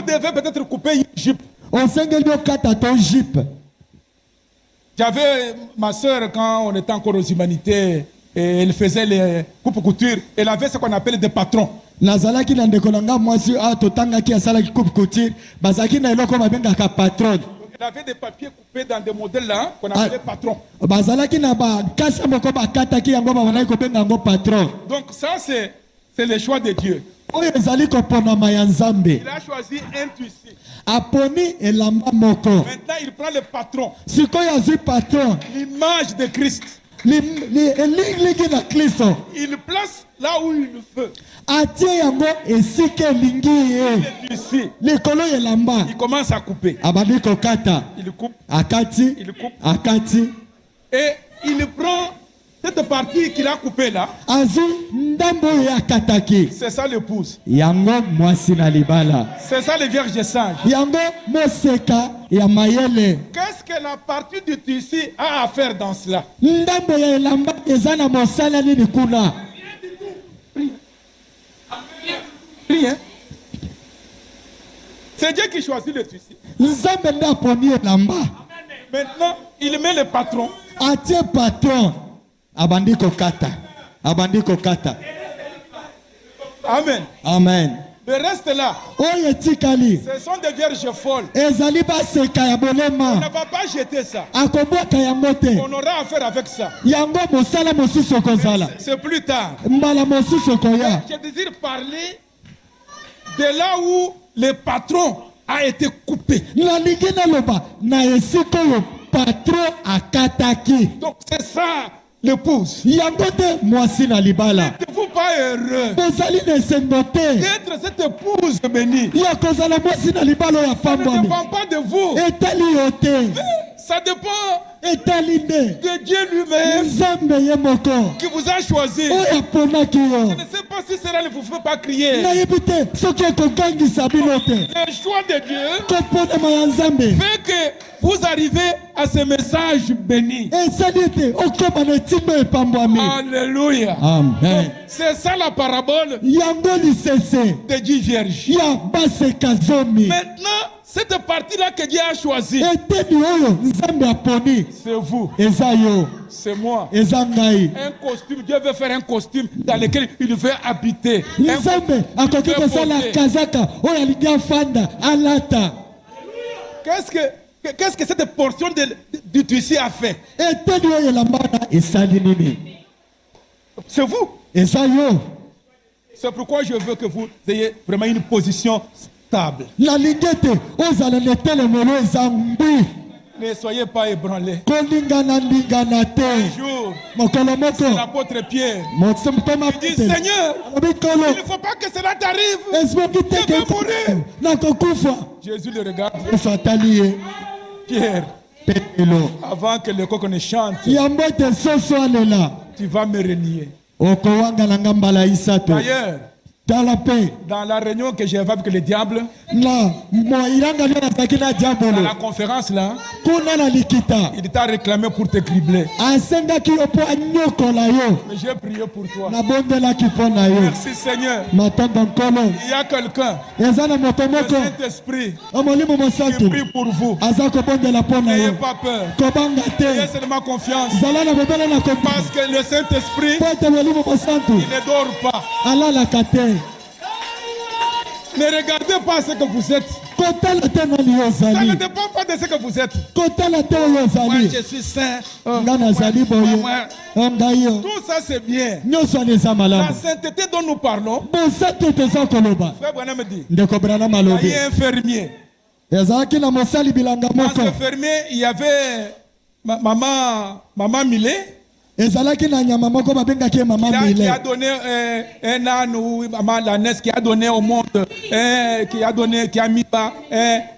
devez peut-être couper une jupe. J'avais ma soeur quand on était encore aux humanités, et elle faisait les coupes couture. Elle avait ce qu'on appelle des patrons. Elle avait des papiers coupés dans des modèles là qu'on appelait patrons. Donc ça c'est le choix de Dieu. Il a choisi un tissu. Maintenant il prend le patron. L'image de Christ. Il place là où il le veut. Il commence à couper. Il coupe. Et il prend cette partie qu'il a coupée là. C'est ça l'épouse. C'est ça les vierges sages. Qu'est-ce que la partie du tissu a à faire dans cela? Rien. C'est Dieu qui choisit le tissu. Maintenant, il met le patron. atie patron abandi kokata abandi kokata. Amen. Amen. Le reste là, oyo etikali ce sont des vierges folles. ezali baseka ya On ne bolema va pas jeter ça. akobwaka yango te On aura affaire avec ça. yango mosala mosusu okozala C'est plus tard. mbala mosusu okoya. Je désire parler de là où le patron a été coupé. nalingi naloba na esika oyo patron akataki. Donc c'est ça l'épouse. yango te mwasi na libala Ne-vous pas heureux bozali na esengo te d'être cette épouse bénie. ya kozala mwasi na libala oyo Ça ne afambwami dépend pas de vous. etali yo te Ça dépend etali nde de Dieu lui-même nzambe ye moko qui vous a choisi. oyo aponaki yo. Je ne sais pas si cela ne vous fait pas crier. nayebi te soki ekogangisa bino te Le choix de Dieu koponama ya nzambe fait que vous arrivez à ce message béni. esali ete okoma na etimba epambwami. Alléluia. amen. C'est ça la parabole yango lisese des 10 vierges. ya baseka zomi. Maintenant, cette partie-là que Dieu a choisie, eteni oyo nzambe aponi c'est vous, eza yo c'est moi. eza ngai. Un costume, Dieu veut faire un costume dans lequel il veut habiter. Un nzambe akoki veut kosala porter. kazaka oyo alingi afanda alata. Qu'est-ce que cette portion du tissu a fait? eteni oyo elambana esali nini? C'est vous. eza yo. C'est pourquoi je veux que vous ayez vraiment une position stable. nalingi ete ozala na etelemelo eza ngwi Ne soyez pas ébranlés. kolingana te. Un jour, mokolo moko c'est l'apôtre Pierre. motema Il dit, Seigneur, alobi kolo il ne faut pas que cela t'arrive. esiboki te Je vais mourir. nakokufa. Jésus le regarde. yesu atali ye Pierre, petelo avant que le coq ne chante, yango ete soso alela tu vas me renier. okowanga na nga mbala isato. D'ailleurs, tala mpe dans la réunion que j'ai avec le diable, na moiranga nio nazalaki na dans diabolo la conférence là, kuna na likita il t'a réclamé pour te cribler. asengaki yo mpo anyokola yo. Mais j'ai prié pour toi. nabondelaki mpo na yo. Merci Seigneur. matondo nkolo Il y a quelqu'un, eza na moto le moko Saint-Esprit, omolimo qui mosantu prie pour vous. aza kobondela mpo na N'ayez yo. pas peur. kobanga Ayez te seulement confiance. zala na bobele na kopa Parce que le Saint-Esprit, mpo ete molimo mosantu il ne dort pas. alalaka te. Ne regardez pas ce que vous êtes. kotala te nani yo Ça ne ozali. dépend pas de ce que vous êtes. kotala te oyo Moi, ozali. je suis saint. nga nazali boye ngai yo. Tout ça, c'est bien. nyonso wana eza La malamu. sainteté dont nous parlons, bosantu toza koloba. Frère Branham me dit, ndeko branam il y alobi a un fermier. ezalaki na mosali bilanga Dans moko. ce fermier, il y avait maman Millet. ezalaki na nyama moko babengaki ye mama Qui a mile. donné un âne ou maman l'ânesse qui a donné au monde, qui a mis là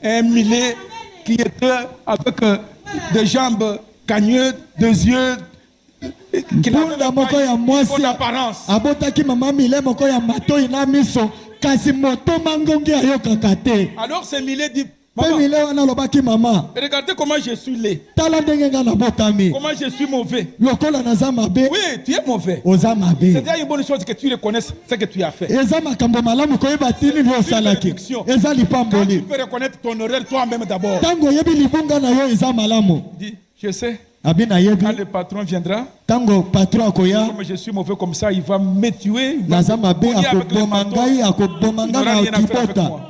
un millet qui était avec des jambes cagneuses, des yeux qui n'avaient mpunda pas moko ya une mwasi bonne apparence. abotaki mama mile moko ya matoi na miso kasi moto mangongi ayokaka te. Alors ce millet dit, mpe maman, mile wana alobaki mama regardez comment je suis laid, tala ndenge nga nabotami comment je suis mauvais. lokola naza mabe Oui, tu es mauvais. oza C'est mabe. déjà une bonne chose que tu reconnaisses ce que tu as fait. eza makambo malamu koyeba tini nio osalaki eza Quand tu lipamboli. peux reconnaître ton erreur toi-même d'abord. ntango oyebi libunga na yo eza malamu. Dis, je sais, abi quand nayebi le patron viendra, ntango patron akoya comme je suis mauvais comme ça, il va me tuer. Il va naza me mabe cogner avec le akoboma marteau. ngai akoboma Il nga n'aura na rien à faire avec kibota. moi.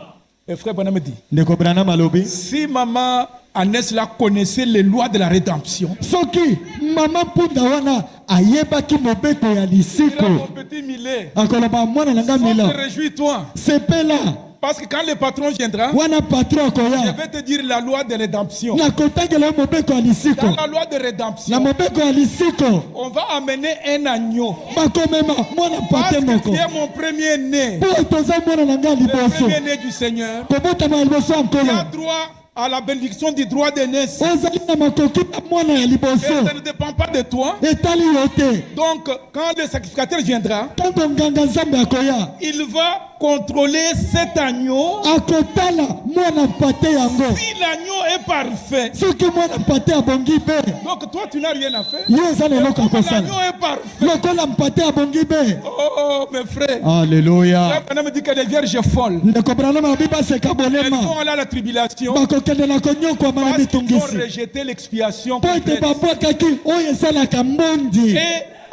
Et frère Branham me dit, ndeko branam alobi si maman Agnès là connaissait les lois de la rédemption, soki mama mpunda wana ayebaki mobeko ya il a lisiko mon petit millet. akoloba mwana na nga mila Réjouis-toi. sepela Parce que quand le patron viendra, wana patron je akoya vais te dire la loi de rédemption. nakotangela yo mobeko ya lisiko. Dans la loi de na rédemption, mobeko ya lisiko on va amener un agneau. bakomema mwana Parce pate que moko tu es mon premier né. mpo toza mwana na nga Le liboso premier né du Seigneur. kobotama ya liboso ya Tu as nkolo droit à la bénédiction du droit de naissance. ozali na makoki na mwana ya Et liboso ça ne dépend pas de toi. etali yo te. Donc, quand le sacrificateur viendra, ntango nganga nzambe akoya il va contrôler cet agneau. akotala mwana mpate yango Si l'agneau est parfait, soki mwana mpate abongi be donc toi tu n'as rien à faire. ye eza na eloko Comme akosala l'agneau est parfait. lokola mpate abongi be Oh, mes frères. alleluya On me dit que les vierges folles, ndeko branama abi baseka elles bolema vont aller à la tribulation bakokende na konyokwama na parce qu'ils ont mitungisi rejeté l'expiation mpo ete complète. babwakaki oyo esalaka mbondi Et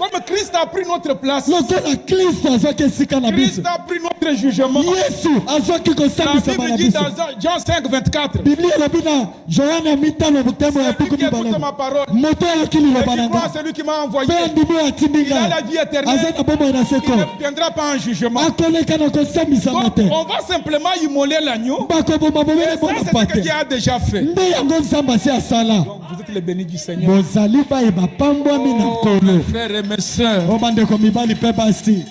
comme Christ a pris notre place, lokola kristo azwaki esika na biso Christ a pris notre jugement. yesu azwaki La kosambisama Bible na dit biso dans Jean 5, 24, biblia elobi na yohane mitano butembo ya celui puku qui écoute mibale ma parole moto oyoki et liloba qui na croit nga à celui qui m'a envoyé, mpe andimi oyo atindi il a la nga vie aza éternelle. na bomoi na Il seko ne viendra pas en jugement. akoleka na kosambisama Donc, te on va simplement immoler l'agneau. bakoboma Et bobele ça, bona c'est ce que pate Dieu a déjà fait. nde yango nzambe asi asala Donc, vous êtes les bénis du Seigneur. bozali bayeba pambwami na Oh, mes nkolo frères et mes sœurs. o bandeko mibali mpe basi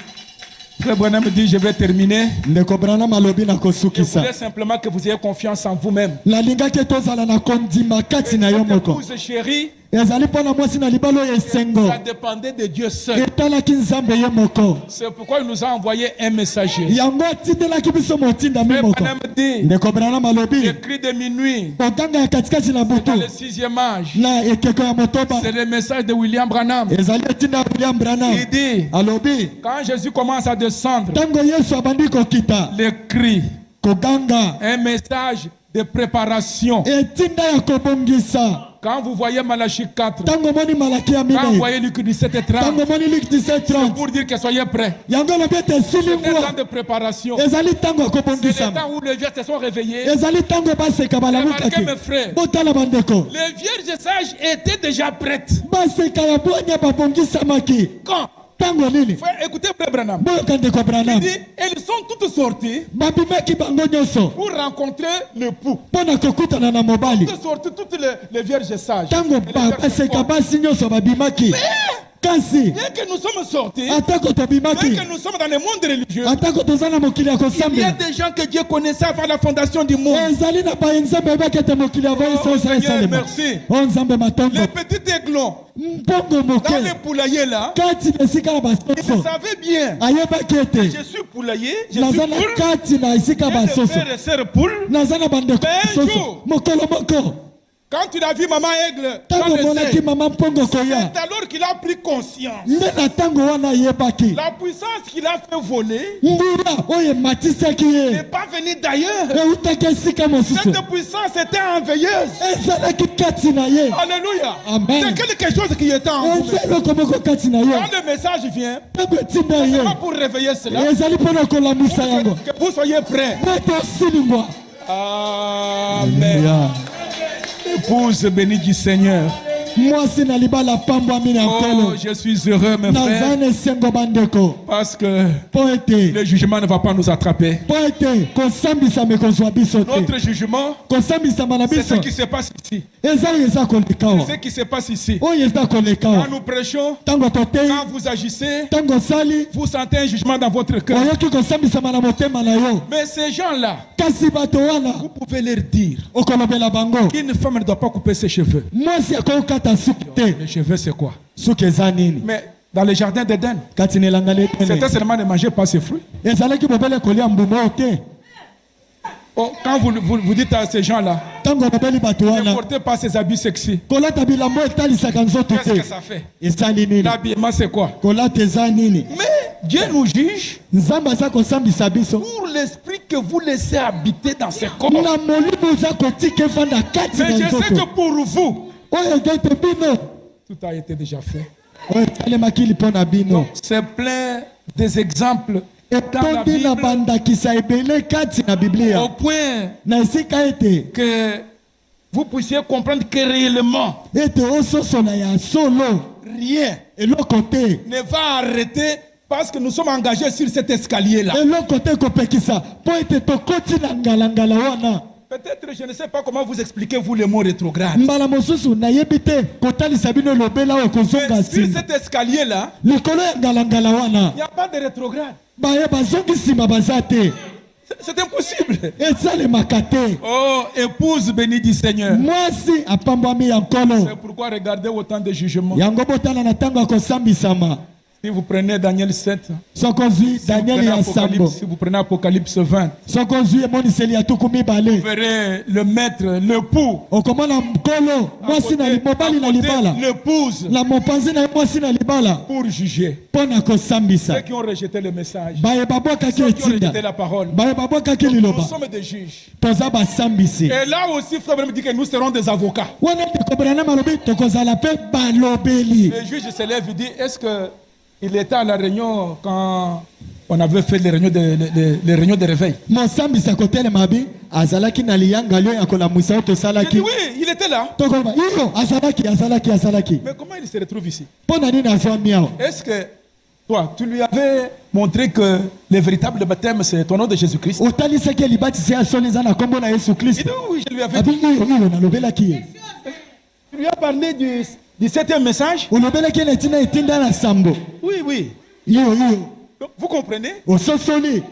Frère Branham me dit, je vais terminer. ndeko branam alobi na Je kosukisa voulais simplement que vous ayez confiance en vous-même. nalingaki tozala na kondima kati na yo Votre moko épouse chérie, ezali mpo na mwasi na libala oyo esengo ça dépendait de Dieu seul. etalaki nzambe ye moko C'est pourquoi il nous a envoyé un messager. yango atindelaki biso motindami Frère moko Branham dit, ndeko branam alobi écrit de minuit, oganga ya katikati na butu dans le 6e âge. na ekeko ya motoba C'est le message de William Branham. ezali etinda ya william branam Il dit, alobi quand Jésus commence à descendre, ntango yesu abandi kokita le cri, koganga un message de préparation. etinda ya kobongisa Quand vous voyez Malachie 4, ntango omoni malaki ya quand vous minei voyez Luc 17 et 30, ntango omoni luk c'est 17:30 pour dire que soyez prêts. yango olobi ete C'est un esilimwa temps de préparation. ezali ntango ya C'est le kobongisama temps où les vierges se sont réveillées. ezali ntango baseka Remarquez balamukaki mes frères, botala bandeko les vierges sages étaient déjà prêtes. baseka ya bwanya babongisamaki Quand ntango nini Frère, écoutez Frère Branham. boyoka ndeko Il branam dit, elles sont toutes sorties babimaki bango nyonso pour rencontrer l'époux. mpo na kokutana na mobali Toutes sorties, toutes les vierges sages. ntango Et les vierges baseka folles. basi nyonso babimaki kasi Dès que nous sommes sortis, atako dès tobimaki que nous sommes dans le monde religieux, atako toza na mokili ya il y a kosambela des gens que Dieu connaissait avant la fondation du monde. ezali na baye nzambe oyebaki ete mokili avo Oh, esosa Seigneur, esalema merci. o nzambe matongo Les petits aiglons mpongo moke dans les poulaillers là, kati na esika na ils basoso savaient bien. ayebaki ete Je suis poulailler, je suis naza na poule, kati na esika j'ai des basoso frères et sœurs poules. naza na bandeko Mais un soso jour, mokolo moko quand tu as vu maman aigle dans ntango le omonaki sein, mama mpongo koya c'est alors qu'il a pris conscience. nde na ntango wana ayebaki La puissance qu'il a fait voler ngura oyo ematisaki n'est ye pas venue d'ailleurs. eutaki esika mosusu Cette puissance était enveilleuse. ezalaki kati na ye Alléluia. Amen. C'est quelque chose qui était en vous. eza eloko moko kati na yo Quand le message vient, ntango etinda c'est ye pas pour réveiller cela. ezali mpona kolamwisa yango Que vous soyez prêts. mpe tosilingwa Amen. Épouse bénie du Seigneur. mwasi na libala pambwami na Oh, nkolo je suis heureux, mes naza frères, na esengo bandeko parce que mpo ete le jugement ne va pas nous attraper. mpo ete kosambisama ekozwa biso te Notre jugement, kosambisama na c'est biso ce qui se passe ici. eza oyo eza koleka wa C'est ce qui se passe ici. oyo eza koleka Quand wa nous prêchons, ntango totei quand vous agissez, ntango osali vous sentez un jugement dans votre cœur. oyoki kosambisama na motema na yo Mais ces gens-là, kasi bato wana vous pouvez leur dire okolobela bango qu'une femme ne doit pas couper ses cheveux. mwasi akokata suki te Les cheveux, c'est quoi? suki eza nini Mais dans le jardin d'Éden, kati na elanga c'était letene seulement ne manger pas ses fruits. ezalaki bobele kolia mbuma oyo te Oh, quand vous dites à ces gens-là, ntango olobeli bato ne wana portez pas ces habits sexy. kolata bilambo etalisaka nzoto Qu'est-ce que te ça fait? esali nini L'habillement, c'est quoi? kolata eza nini Mais Dieu nous juge nzambe aza kosambisa biso pour l'esprit que vous laissez habiter dans ces corps. na molimo oza kotika efanda kati Mais na je sais nzoto que pour vous, oyo ete bino tout a été déjà fait. oyo esalemaki mpo na bino C'est plein des exemples dans la etondi na Bible bandakisa ebele kati na biblia au point na esika ete que vous puissiez comprendre que réellement, ete ososola ya solo rien eloko te ne va arrêter parce que nous sommes engagés sur cet escalier-là. eloko te kopekisa mpo ete tokoti na ngalangala wana Peut-être, je ne sais pas comment vous expliquer, vous, le mot rétrograde. mbala mosusu nayebi te kotalisa bino lobela oyo kozonga Mais sur nsima cet escalier-là, likolo ya ngalangala wana il n'y a pas de rétrograde. baye bazongi nsima baza te C'est impossible. esalemaka te Oh, épouse bénie du Seigneur. mwasi apambwami ya nkolo C'est pourquoi regardez autant de jugements. yango botala na ntango ya kosambisama Si vous prenez Daniel 7, sokozwi Daniel ya sambo si vous prenez Apocalypse 20, sokozwi emoniseli ya tuku vous mibale verrez le maître, l'époux, okomona mkolo mwasi na mobali na libala l'épouse, na mopanzi na ye mwasi na libala pour juger mpo na ceux kosambisa qui ont rejeté le message, baye babwakaki ceux qui ont rejeté etinda la parole. baye babwakaki Nous liloba sommes des juges. toza basambisi Et là aussi, frère Branham dit que nous serons des avocats. wana ndeko Branham alobi tokozala mpe balobeli Le juge se lève et dit, est-ce qu'il était à la réunion quand on avait fait les réunions de réveil? mosambisi akotelema abi azalaki na liyanga lio ya kolamwisa oyo Il dit, tosalaki oui, il était là. tokoloba iyo azalaki Mais comment il se retrouve ici? mpo na nini azwami awa Est-ce que toi, tu lui avais montré que le véritable baptême, c'est au nom de Jésus-Christ? otalisaki elibatisi ya soni eza na nkombo na yesu Il kristo dit, oui, je lui avais abi dit. iyo nalobelaki ye Tu lui as parlé du 7e message? olobelaki na etina etinda na sambo Oui, oui. iyo Donc, vous comprenez? ososoli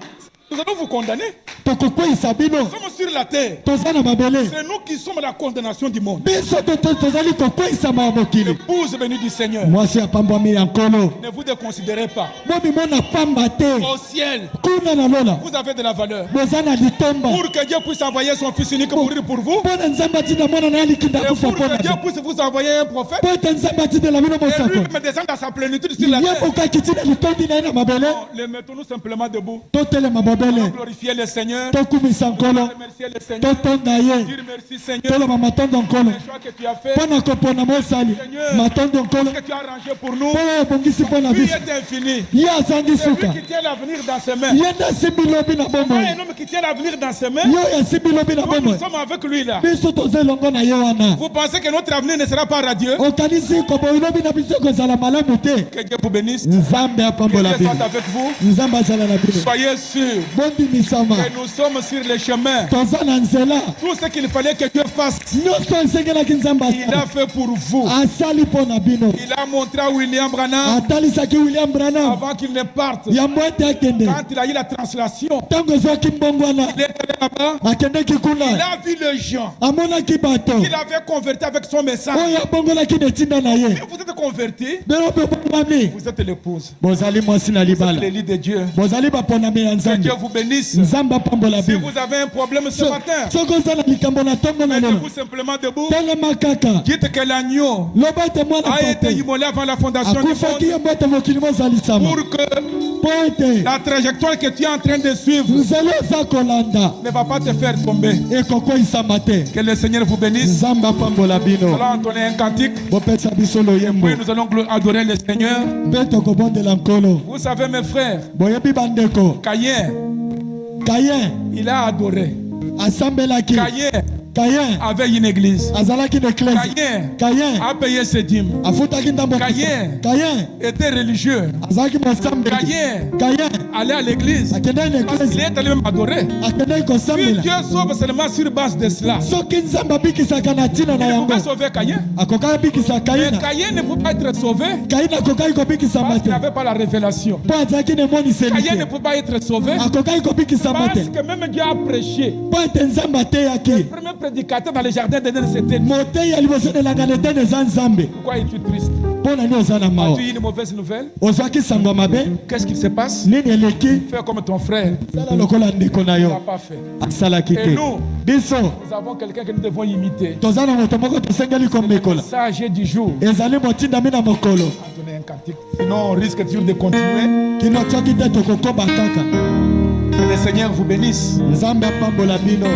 Nous allons vous condamner. tokokweyisa bino Nous sommes sur la terre. toza na mabele C'est nous qui sommes la condamnation du monde. biso tozali kokweyisama ya mokili L'épouse bénie du Seigneur. mwasi apambwami ya nkolo Ne vous déconsidérez pas. bomimona pamba te Au ciel, kuna na lola vous avez de la valeur. boza na litomba Pour que Dieu puisse envoyer son fils unique mourir pour vous. mpo na nzambe atinda mwana na ye likinda Et akufa pour mpo na que Dieu bino puisse vous envoyer un prophète. mpo ete nzambe atindela bino Et lui mosako me descendre à sa plénitude sur la ye terre. bokaki tina litondi na ye na mabele Non, les mettons-nous simplement debout. totelema mabele Glorifier le Seigneur. tokumisa nkolo Remercier le Seigneur. totonda ye Dire merci Seigneur. toloba matondo nkolo Le choix que tu as fait. mpo na kopona mosali matondo nkolo Que tu as arrangé pour nous. mpo oyo obongisi mpo na Lui biso est infini. ye azangi C'est lui suka qui tient l'avenir dans ses mains. ye nde asimbi lobi na Pas bomoi un homme qui tient l'avenir dans ses mains. ye oyo asimbi lobi na Nous bomoi sommes avec lui là. biso toza elongo na ye wana Vous pensez que notre avenir ne sera pas radieux? okanisi koboi lobi na biso ekozala malamu te Que Dieu vous bénisse. nzambe Que apambola Dieu bino soit avec vous. nzambe azala na bino Soyez sûrs bondimisama que nous sommes sur le chemin. toza na nzela Tout ce qu'il fallait que Dieu fasse, nyonso esengelaki nzambe il a fait pour vous. asali mpo na bino Il a montré à William Branham atalisaki william branham avant qu'il ne parte. yambo ete akende Quand il a eu la translation, ntango ezwaki mbongo wana il est allé là-bas. akendeki Il kuna a vu les gens amonaki bato qu'il avait convertis avec son message. oyo abongolaki na etinda na ye Si vous êtes convertis, bino mpe bongwami vous êtes l'épouse. bozali mwasi na Vous êtes libala l'élie de Dieu. bozali baponami ya Que nzambe Dieu vous bénisse. nzambe apambola Si bino vous avez un problème ce matin, soki oza na likambo na ntongo na lelo mettez-vous simplement debout. telema kaka Dites que l'agneau loba ete mwana a été pape immolé avant la fondation du akufaki monde yango ete mokili mozalisama pour que mpo ete la trajectoire que tu es en train de suivre nzela oza kolanda ne va pas te faire tomber. ekokweyisama te Que le Seigneur vous bénisse. nzambe apambola Nous bino allons entonner un cantique. bopesa biso loyembo Puis nous allons adorer le Seigneur. mpe tokobondela nkolo Vous savez, mes frères, boyebi bandeko Caïn, kayen il a adoré. asambelaki Caïn kayen avait une église. azalaki na eklese Caïn kayen a payé ses dîmes. afutaki ndambo Kayen. kayen Était religieux. azalaki mosambeli Caïn kayen allait à l'église. akendaki na Parce qu'il eklese est allé même adorer. akendaki Puis kosambela Dieu sauve seulement sur base de cela. soki nzambe abikisaka na ntina na Il ne yango peut pas sauver Caïn. akokaki abikisa Mais kaina Caïn ne peut pas être sauvé kaina akokaki kobikisama parce te qu'il n'avait pas la révélation. mpo azalaki na emoniseli Caïn ne te peut pas être sauvé akokaki kobikisama parce te que même Dieu a prêché. mpo ete nzambe ateyaki Le premier prédicateur dans le jardin d'Éden, c'était nous. motei ya liboso na elanga na etene eza nzambe Pourquoi es-tu triste? mpo na nini oza na mawa As-tu eu une mauvaise nouvelle? ozwaki sango mabe Qu'est-ce qui se passe? nini eleki Fais comme ton frère. sala lokola ndeko na Il n'a yo pas fait. asalaki Et te nous, biso nous avons quelqu'un que nous devons imiter. toza na moto moko tosengeli komekola Sage du jour. ezali motindami na mokolo Donner un cantique. Sinon, on risque toujours de continuer. kino soki te tokokoba kaka Que le Seigneur vous bénisse. nzambe apambola bino